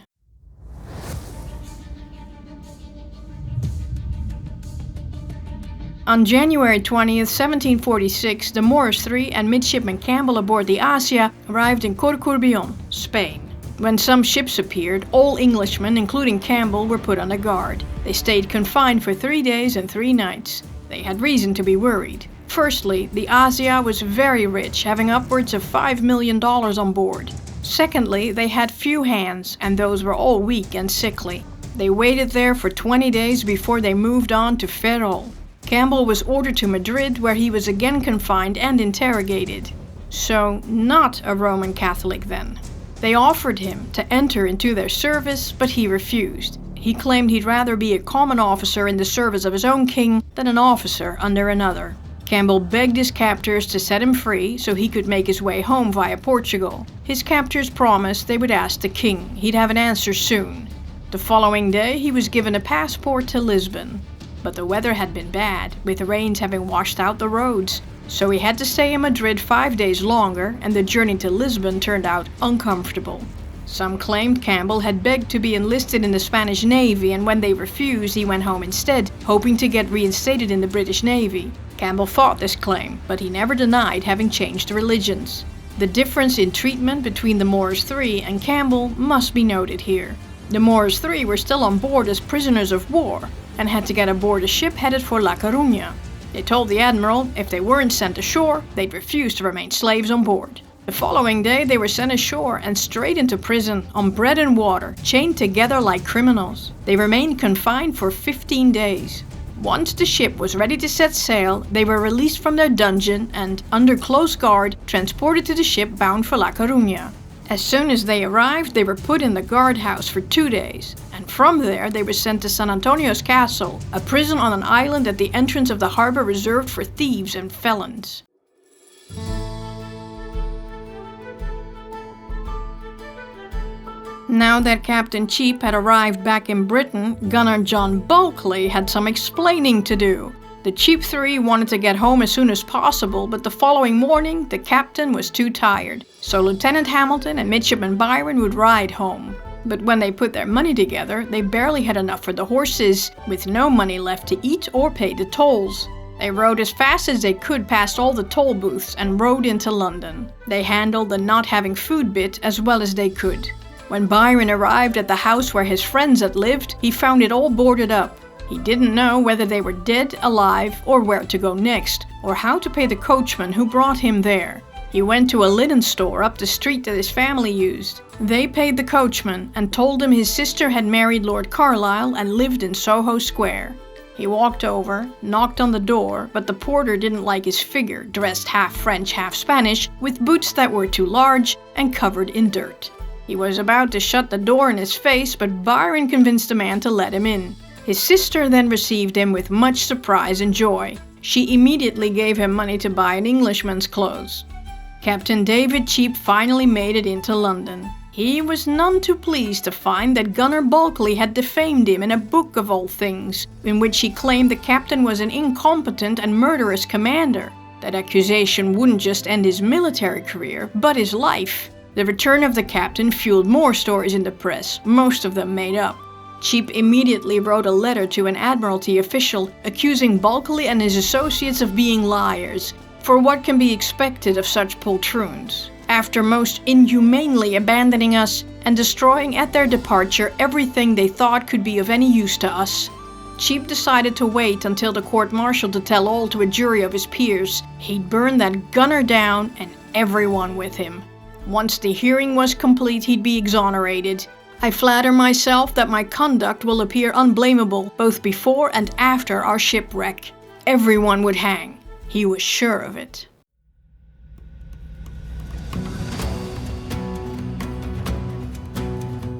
On January 20th, 1746, the Moors III and Midshipman Campbell aboard the Asia arrived in Corcubion, Spain. When some ships appeared, all Englishmen, including Campbell, were put on guard. They stayed confined for 3 days and 3 nights. They had reason to be worried. Firstly, the Asia was very rich, having upwards of $5 million on board. Secondly, they had few hands, and those were all weak and sickly. They waited there for 20 days before they moved on to Ferrol. Campbell was ordered to Madrid, where he was again confined and interrogated. So, not a Roman Catholic then. They offered him to enter into their service, but he refused. He claimed he'd rather be a common officer in the service of his own king than an officer under another. Campbell begged his captors to set him free so he could make his way home via Portugal. His captors promised they would ask the king. He'd have an answer soon. The following day he was given a passport to Lisbon. But the weather had been bad, with the rains having washed out the roads. So he had to stay in Madrid 5 days longer, and the journey to Lisbon turned out uncomfortable. Some claimed Campbell had begged to be enlisted in the Spanish Navy, and when they refused, he went home instead, hoping to get reinstated in the British Navy. Campbell fought this claim, but he never denied having changed religions. The difference in treatment between the Moors III and Campbell must be noted here. The Moors III were still on board as prisoners of war, and had to get aboard a ship headed for La Coruña. They told the admiral if they weren't sent ashore, they'd refuse to remain slaves on board. The following day they were sent ashore and straight into prison, on bread and water, chained together like criminals. They remained confined for 15 days. Once the ship was ready to set sail, they were released from their dungeon and, under close guard, transported to the ship bound for La Coruña. As soon as they arrived, they were put in the guardhouse for 2 days, and from there they were sent to San Antonio's castle, a prison on an island at the entrance of the harbor reserved for thieves and felons. Now that Captain Cheap had arrived back in Britain, Gunner John Bulkley had some explaining to do. The Cheap Three wanted to get home as soon as possible, but the following morning the captain was too tired, so Lieutenant Hamilton and Midshipman Byron would ride home. But when they put their money together, they barely had enough for the horses, with no money left to eat or pay the tolls. They rode as fast as they could past all the toll booths and rode into London. They handled the not having food bit as well as they could. When Byron arrived at the house where his friends had lived, he found it all boarded up. He didn't know whether they were dead, alive, or where to go next, or how to pay the coachman who brought him there. He went to a linen store up the street that his family used. They paid the coachman and told him his sister had married Lord Carlisle and lived in Soho Square. He walked over, knocked on the door, but the porter didn't like his figure, dressed half French, half Spanish, with boots that were too large and covered in dirt. He was about to shut the door in his face, but Byron convinced the man to let him in. His sister then received him with much surprise and joy. She immediately gave him money to buy an Englishman's clothes. Captain David Cheap finally made it into London. He was none too pleased to find that Gunner Bulkley had defamed him in a book of all things, in which he claimed the captain was an incompetent and murderous commander. That accusation wouldn't just end his military career, but his life. The return of the captain fueled more stories in the press, most of them made up. Cheap immediately wrote a letter to an Admiralty official accusing Bulkley and his associates of being liars. For what can be expected of such poltroons? after most inhumanely abandoning us and destroying at their departure everything they thought could be of any use to us. Cheap decided to wait until the court-martial to tell all to a jury of his peers. He'd burn that gunner down and everyone with him. Once the hearing was complete, he'd be exonerated. I flatter myself that my conduct will appear unblamable both before and after our shipwreck. Everyone would hang. He was sure of it.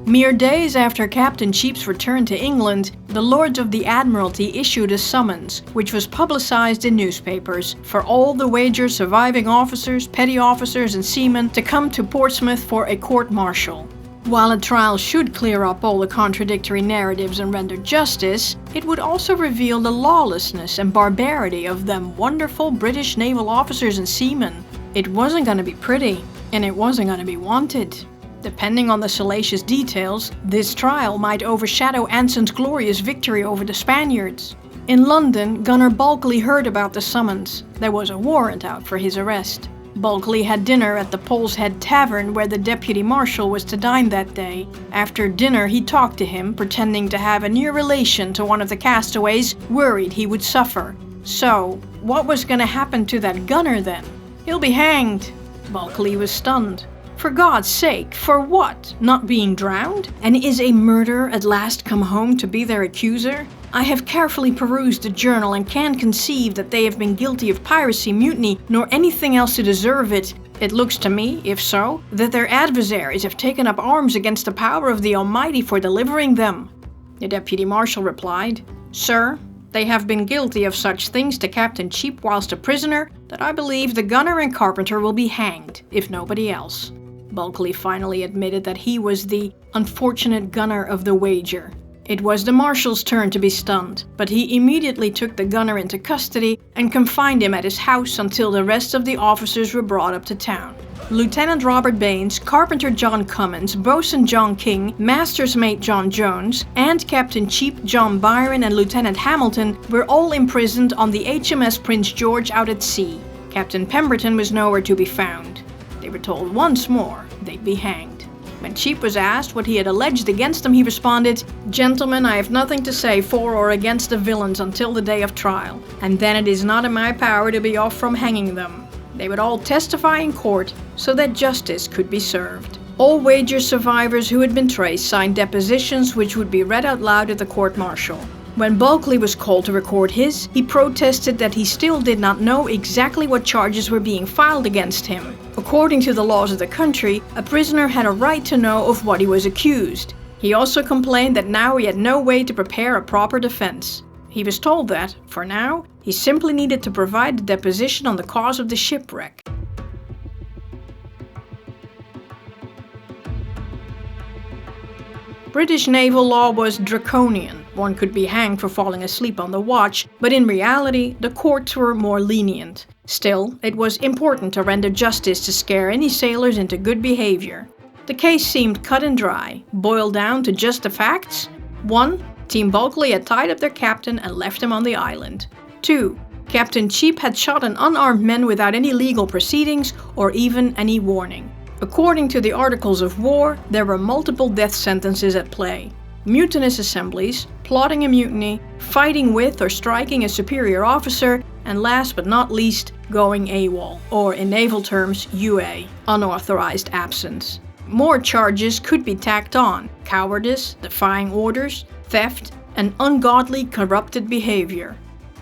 Mere days after Captain Cheap's return to England, the Lords of the Admiralty issued a summons, which was publicized in newspapers, for all the Wager surviving officers, petty officers and seamen to come to Portsmouth for a court-martial. While a trial should clear up all the contradictory narratives and render justice, it would also reveal the lawlessness and barbarity of them wonderful British naval officers and seamen. It wasn't going to be pretty, and it wasn't going to be wanted. Depending on the salacious details, this trial might overshadow Anson's glorious victory over the Spaniards. In London, Gunner Bulkeley heard about the summons. There was a warrant out for his arrest. Bulkeley had dinner at the Pole's Head Tavern where the deputy marshal was to dine that day. After dinner he talked to him, pretending to have a near relation to one of the castaways, worried he would suffer. So, what was going to happen to that gunner then? He'll be hanged. Bulkeley was stunned. For God's sake, for what? Not being drowned? And is a murderer at last come home to be their accuser? I have carefully perused the journal and can't conceive that they have been guilty of piracy, mutiny, nor anything else to deserve it. It looks to me, if so, that their adversaries have taken up arms against the power of the Almighty for delivering them. The deputy marshal replied, "Sir, they have been guilty of such things to Captain Cheap whilst a prisoner that I believe the gunner and carpenter will be hanged, if nobody else." Bulkeley finally admitted that he was the unfortunate gunner of the Wager. It was the marshal's turn to be stunned, but he immediately took the gunner into custody and confined him at his house until the rest of the officers were brought up to town. Lieutenant Robert Baines, Carpenter John Cummins, Boatswain John King, Master's Mate John Jones, and Captain Cheap, John Byron and Lieutenant Hamilton were all imprisoned on the HMS Prince George out at sea. Captain Pemberton was nowhere to be found. They were told once more they'd be hanged. When Cheap was asked what he had alleged against them, he responded, "Gentlemen, I have nothing to say for or against the villains until the day of trial, and then it is not in my power to be off from hanging them. They would all testify in court so that justice could be served." All Wager survivors who had been traced signed depositions which would be read out loud at the court-martial. When Bulkeley was called to record his, he protested that he still did not know exactly what charges were being filed against him. According to the laws of the country, a prisoner had a right to know of what he was accused. He also complained that now he had no way to prepare a proper defense. He was told that, for now, he simply needed to provide the deposition on the cause of the shipwreck. British naval law was draconian. One could be hanged for falling asleep on the watch, but in reality, the courts were more lenient. Still, it was important to render justice to scare any sailors into good behavior. The case seemed cut and dry, boiled down to just the facts. 1. Team Bulkeley had tied up their captain and left him on the island. 2. Captain Cheap had shot an unarmed man without any legal proceedings or even any warning. According to the Articles of War, there were multiple death sentences at play. Mutinous assemblies, plotting a mutiny, fighting with or striking a superior officer, and last but not least, going AWOL, or in naval terms, UA, unauthorized absence. More charges could be tacked on: cowardice, defying orders, theft, and ungodly corrupted behavior.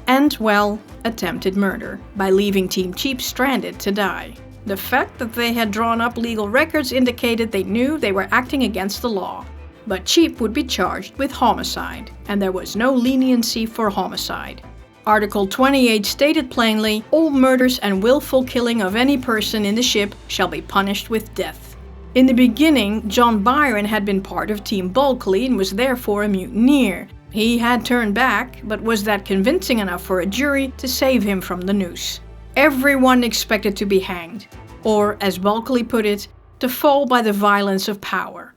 And, well, attempted murder, by leaving Team Cheap stranded to die. The fact that they had drawn up legal records indicated they knew they were acting against the law. But Cheap would be charged with homicide, and there was no leniency for homicide. Article 28 stated plainly, all murders and willful killing of any person in the ship shall be punished with death. In the beginning, John Byron had been part of Team Bulkeley and was therefore a mutineer. He had turned back, but was that convincing enough for a jury to save him from the noose? Everyone expected to be hanged, or, as Bulkeley put it, to fall by the violence of power.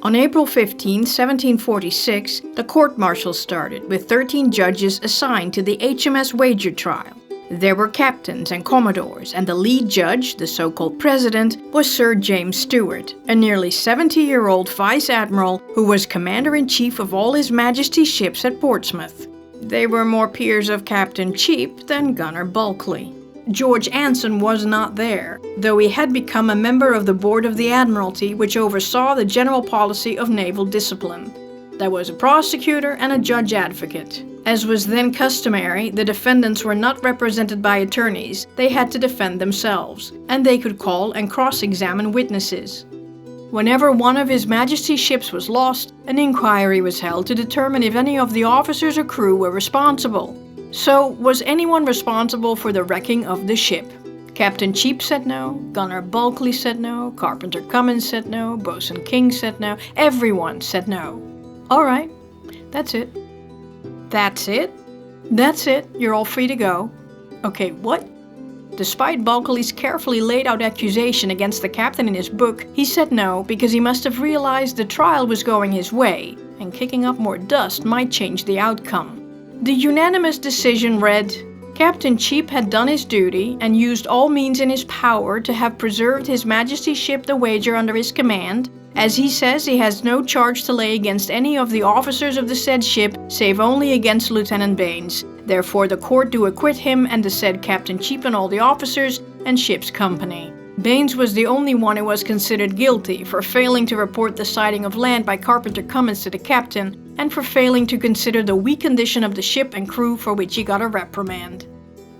On April 15, 1746, the court-martial started, with 13 judges assigned to the HMS Wager trial. There were captains and commodores, and the lead judge, the so-called president, was Sir James Stewart, a nearly 70-year-old vice-admiral who was commander-in-chief of all His Majesty's ships at Portsmouth. They were more peers of Captain Cheap than Gunner Bulkeley. George Anson was not there, though he had become a member of the Board of the Admiralty, which oversaw the general policy of naval discipline. There was a prosecutor and a judge advocate. As was then customary, the defendants were not represented by attorneys, they had to defend themselves, and they could call and cross-examine witnesses. Whenever one of His Majesty's ships was lost, an inquiry was held to determine if any of the officers or crew were responsible. So, was anyone responsible for the wrecking of the ship? Captain Cheap said no, Gunner Bulkeley said no, Carpenter Cummins said no, Boatswain King said no, everyone said no. Alright, that's it. That's it? That's it, you're all free to go. Okay, what? Despite Bulkeley's carefully laid out accusation against the captain in his book, he said no because he must have realized the trial was going his way, and kicking up more dust might change the outcome. The unanimous decision read, Captain Cheap had done his duty and used all means in his power to have preserved His Majesty's ship the Wager under his command. As he says, he has no charge to lay against any of the officers of the said ship, save only against Lieutenant Baines. Therefore the court do acquit him and the said Captain Cheap and all the officers and ship's company. Baines was the only one who was considered guilty for failing to report the sighting of land by Carpenter Cummins to the captain, and for failing to consider the weak condition of the ship and crew, for which he got a reprimand.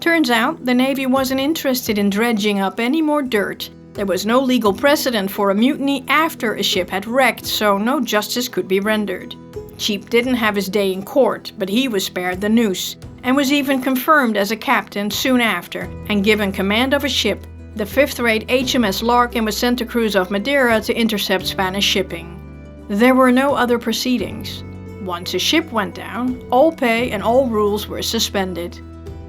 Turns out, the Navy wasn't interested in dredging up any more dirt. There was no legal precedent for a mutiny after a ship had wrecked, so no justice could be rendered. Cheap didn't have his day in court, but he was spared the noose, and was even confirmed as a captain soon after, and given command of a ship, the 5th-rate HMS Lark, and was sent to cruise off Madeira to intercept Spanish shipping. There were no other proceedings. Once a ship went down, all pay and all rules were suspended.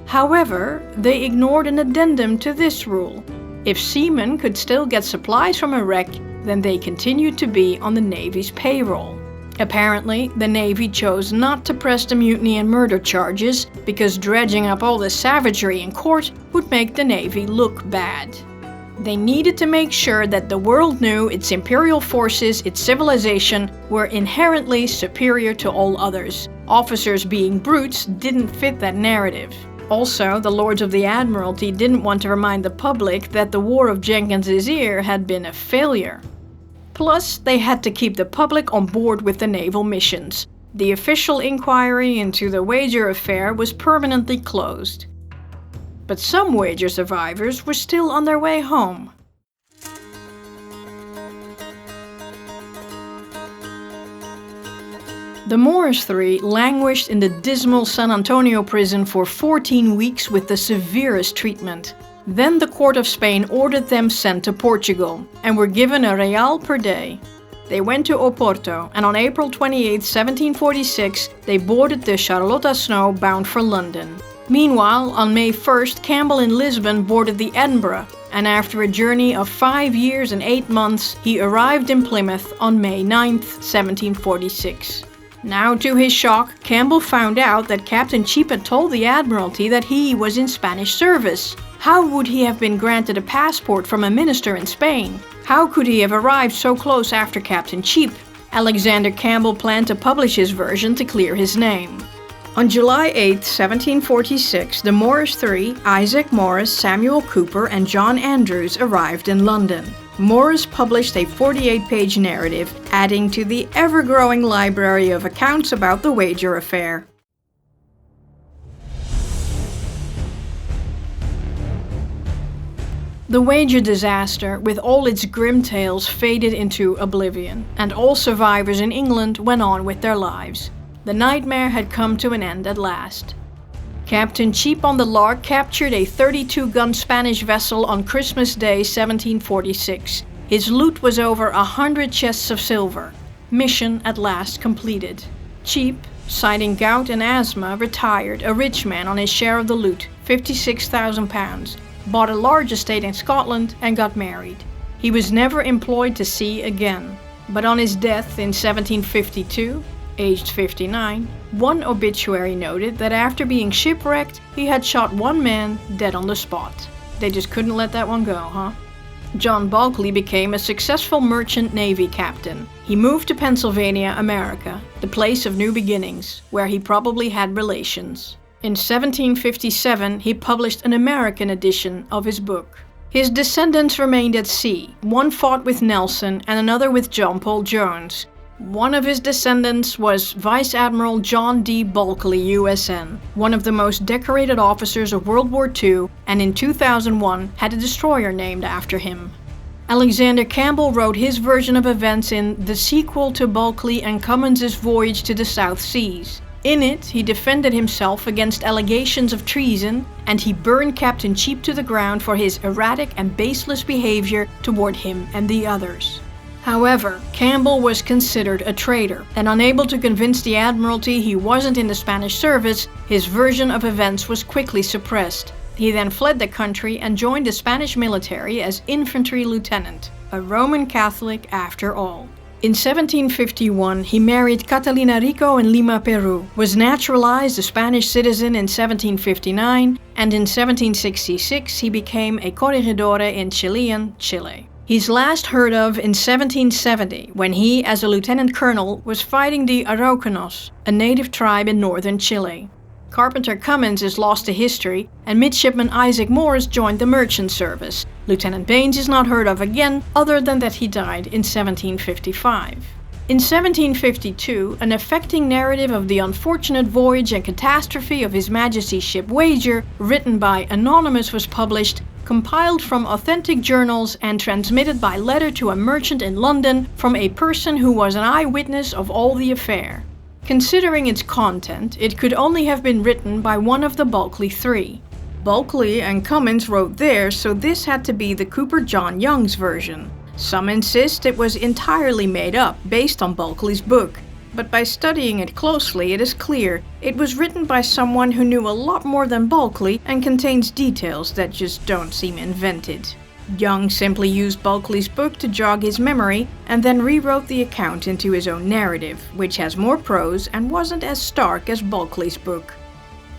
However, they ignored an addendum to this rule. If seamen could still get supplies from a wreck, then they continued to be on the Navy's payroll. Apparently, the Navy chose not to press the mutiny and murder charges because dredging up all the savagery in court would make the Navy look bad. They needed to make sure that the world knew its imperial forces, its civilization, were inherently superior to all others. Officers being brutes didn't fit that narrative. Also, the Lords of the Admiralty didn't want to remind the public that the War of Jenkins Ear had been a failure. Plus, they had to keep the public on board with the naval missions. The official inquiry into the Wager affair was permanently closed. But some Wager survivors were still on their way home. The Morris Three languished in the dismal San Antonio prison for 14 weeks with the severest treatment. Then the court of Spain ordered them sent to Portugal, and were given a real per day. They went to Oporto, and on April 28, 1746, they boarded the Charlotta Snow bound for London. Meanwhile, on May 1st, Campbell in Lisbon boarded the Edinburgh, and after a journey of 5 years and 8 months, he arrived in Plymouth on May 9th, 1746. Now, to his shock, Campbell found out that Captain Cheap had told the Admiralty that he was in Spanish service. How would he have been granted a passport from a minister in Spain? How could he have arrived so close after Captain Cheap? Alexander Campbell planned to publish his version to clear his name. On July 8, 1746, the Morris Three, Isaac Morris, Samuel Cooper, and John Andrews arrived in London. Morris published a 48-page narrative, adding to the ever-growing library of accounts about the Wager affair. The Wager disaster, with all its grim tales, faded into oblivion, and all survivors in England went on with their lives. The nightmare had come to an end at last. Captain Cheap on the Lark captured a 32-gun Spanish vessel on Christmas Day 1746. His loot was over 100 chests of silver. Mission at last completed. Cheap, citing gout and asthma, retired, a rich man on his share of the loot, £56,000, bought a large estate in Scotland, and got married. He was never employed to sea again. But on his death in 1752, aged 59, one obituary noted that after being shipwrecked, he had shot one man dead on the spot. They just couldn't let that one go, huh? John Bulkeley became a successful merchant navy captain. He moved to Pennsylvania, America, the place of new beginnings, where he probably had relations. In 1757, he published an American edition of his book. His descendants remained at sea. One fought with Nelson and another with John Paul Jones. One of his descendants was Vice Admiral John D. Bulkeley, USN, one of the most decorated officers of World War II, and in 2001 had a destroyer named after him. Alexander Campbell wrote his version of events in the sequel to Bulkeley and Cummins' voyage to the South Seas. In it, he defended himself against allegations of treason, and he burned Captain Cheap to the ground for his erratic and baseless behavior toward him and the others. However, Campbell was considered a traitor, and unable to convince the Admiralty he wasn't in the Spanish service, his version of events was quickly suppressed. He then fled the country and joined the Spanish military as infantry lieutenant, a Roman Catholic after all. In 1751, he married Catalina Rico in Lima, Peru, was naturalized a Spanish citizen in 1759, and in 1766 he became a corregidor in Chilean, Chile. He's last heard of in 1770, when he, as a lieutenant colonel, was fighting the Araucanos, a native tribe in northern Chile. Carpenter Cummins is lost to history, and midshipman Isaac Morris joined the merchant service. Lieutenant Baines is not heard of again, other than that he died in 1755. In 1752, an affecting narrative of the unfortunate voyage and catastrophe of His Majesty's ship Wager, written by Anonymous, was published, compiled from authentic journals and transmitted by letter to a merchant in London from a person who was an eyewitness of all the affair. Considering its content, it could only have been written by one of the Bulkeley three. Bulkeley and Cummins wrote theirs, so this had to be the Cooper John Young's version. Some insist it was entirely made up, based on Bulkeley's book. But by studying it closely, it is clear it was written by someone who knew a lot more than Bulkeley and contains details that just don't seem invented. Young simply used Bulkeley's book to jog his memory and then rewrote the account into his own narrative, which has more prose and wasn't as stark as Bulkeley's book.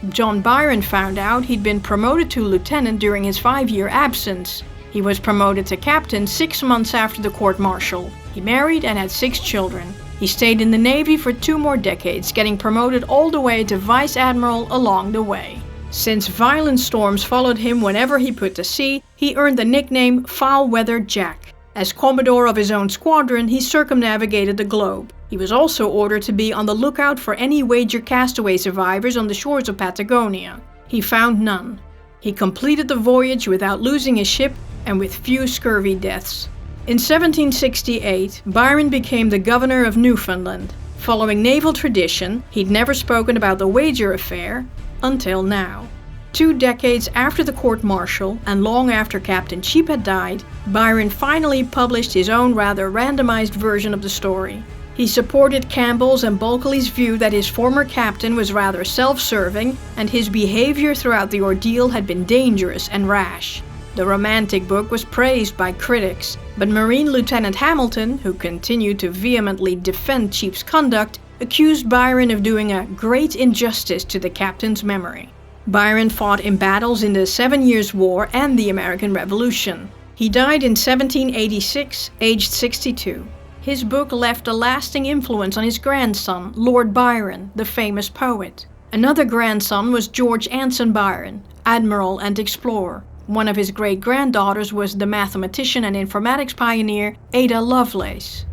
John Byron found out he'd been promoted to lieutenant during his 5-year absence. He was promoted to captain 6 months after the court-martial. He married and had 6 children. He stayed in the Navy for 2 more decades, getting promoted all the way to Vice Admiral along the way. Since violent storms followed him whenever he put to sea, he earned the nickname Foul-Weather Jack. As Commodore of his own squadron, he circumnavigated the globe. He was also ordered to be on the lookout for any Wager castaway survivors on the shores of Patagonia. He found none. He completed the voyage without losing his ship and with few scurvy deaths. In 1768, Byron became the governor of Newfoundland. Following naval tradition, he'd never spoken about the Wager affair until now. 2 decades after the court-martial and long after Captain Cheap had died, Byron finally published his own rather randomized version of the story. He supported Campbell's and Bulkeley's view that his former captain was rather self-serving and his behavior throughout the ordeal had been dangerous and rash. The romantic book was praised by critics, but Marine Lieutenant Hamilton, who continued to vehemently defend Cheap's conduct, accused Byron of doing a great injustice to the captain's memory. Byron fought in battles in the 7 Years' War and the American Revolution. He died in 1786, aged 62. His book left a lasting influence on his grandson, Lord Byron, the famous poet. Another grandson was George Anson Byron, admiral and explorer. One of his great-granddaughters was the mathematician and informatics pioneer Ada Lovelace.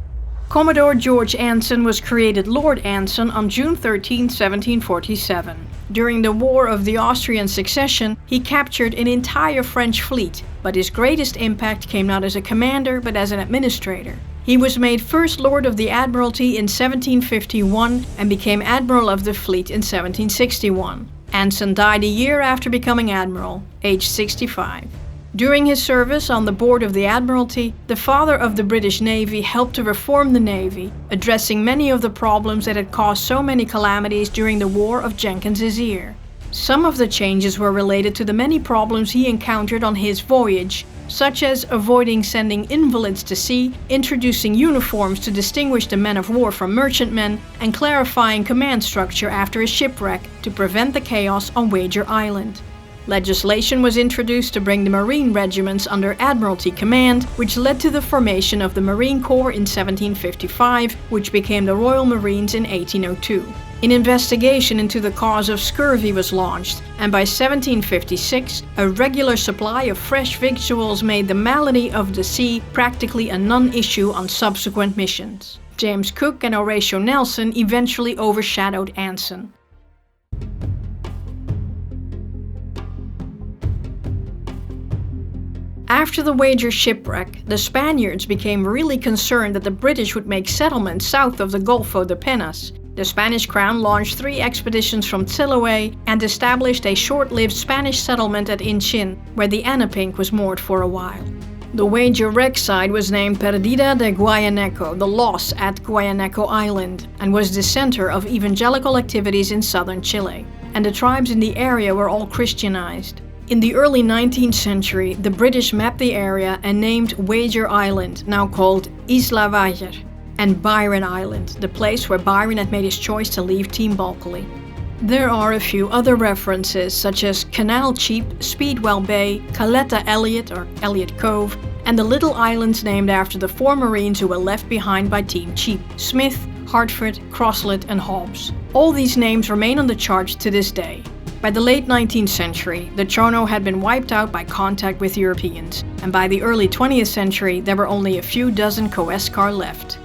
Commodore George Anson was created Lord Anson on June 13, 1747. During the War of the Austrian Succession, he captured an entire French fleet, but his greatest impact came not as a commander but as an administrator. He was made First Lord of the Admiralty in 1751 and became Admiral of the Fleet in 1761. Anson died a year after becoming Admiral, aged 65. During his service on the board of the Admiralty, the father of the British Navy helped to reform the Navy, addressing many of the problems that had caused so many calamities during the War of Jenkins' Ear. Some of the changes were related to the many problems he encountered on his voyage, such as avoiding sending invalids to sea, introducing uniforms to distinguish the men of war from merchantmen, and clarifying command structure after a shipwreck to prevent the chaos on Wager Island. Legislation was introduced to bring the Marine regiments under Admiralty command, which led to the formation of the Marine Corps in 1755, which became the Royal Marines in 1802. An investigation into the cause of scurvy was launched, and by 1756, a regular supply of fresh victuals made the malady of the sea practically a non-issue on subsequent missions. James Cook and Horatio Nelson eventually overshadowed Anson. After the Wager shipwreck, the Spaniards became really concerned that the British would make settlements south of the Golfo de Penas. The Spanish crown launched 3 expeditions from Chiloé and established a short-lived Spanish settlement at Inchin, where the Anapink was moored for a while. The Wager wreck site was named Perdida de Guayaneco, the loss at Guayaneco Island, and was the center of evangelical activities in southern Chile, and the tribes in the area were all Christianized. In the early 19th century, the British mapped the area and named Wager Island, now called Isla Wager, and Byron Island, the place where Byron had made his choice to leave Team Bulkeley. There are a few other references, such as Canal Cheap, Speedwell Bay, Caleta Elliot or Elliot Cove, and the little islands named after the 4 Marines who were left behind by Team Cheap: Smith, Hartford, Crosslet, and Hobbs. All these names remain on the charts to this day. By the late 19th century, the Chono had been wiped out by contact with Europeans, and by the early 20th century there were only a few dozen Coescar left.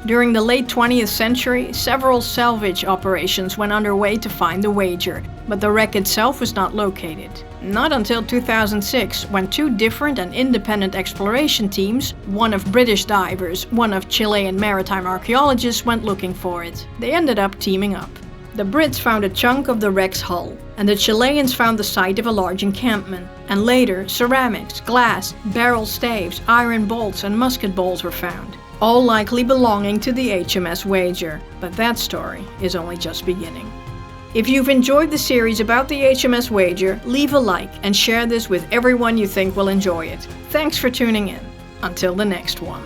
During the late 20th century, several salvage operations went underway to find the Wager, but the wreck itself was not located. Not until 2006, when 2 different and independent exploration teams, one of British divers, one of Chilean maritime archaeologists, went looking for it. They ended up teaming up. The Brits found a chunk of the wreck's hull, and the Chileans found the site of a large encampment, and later ceramics, glass, barrel staves, iron bolts, and musket balls were found, all likely belonging to the HMS Wager, but that story is only just beginning. If you've enjoyed the series about the HMS Wager, leave a like and share this with everyone you think will enjoy it. Thanks for tuning in. Until the next one.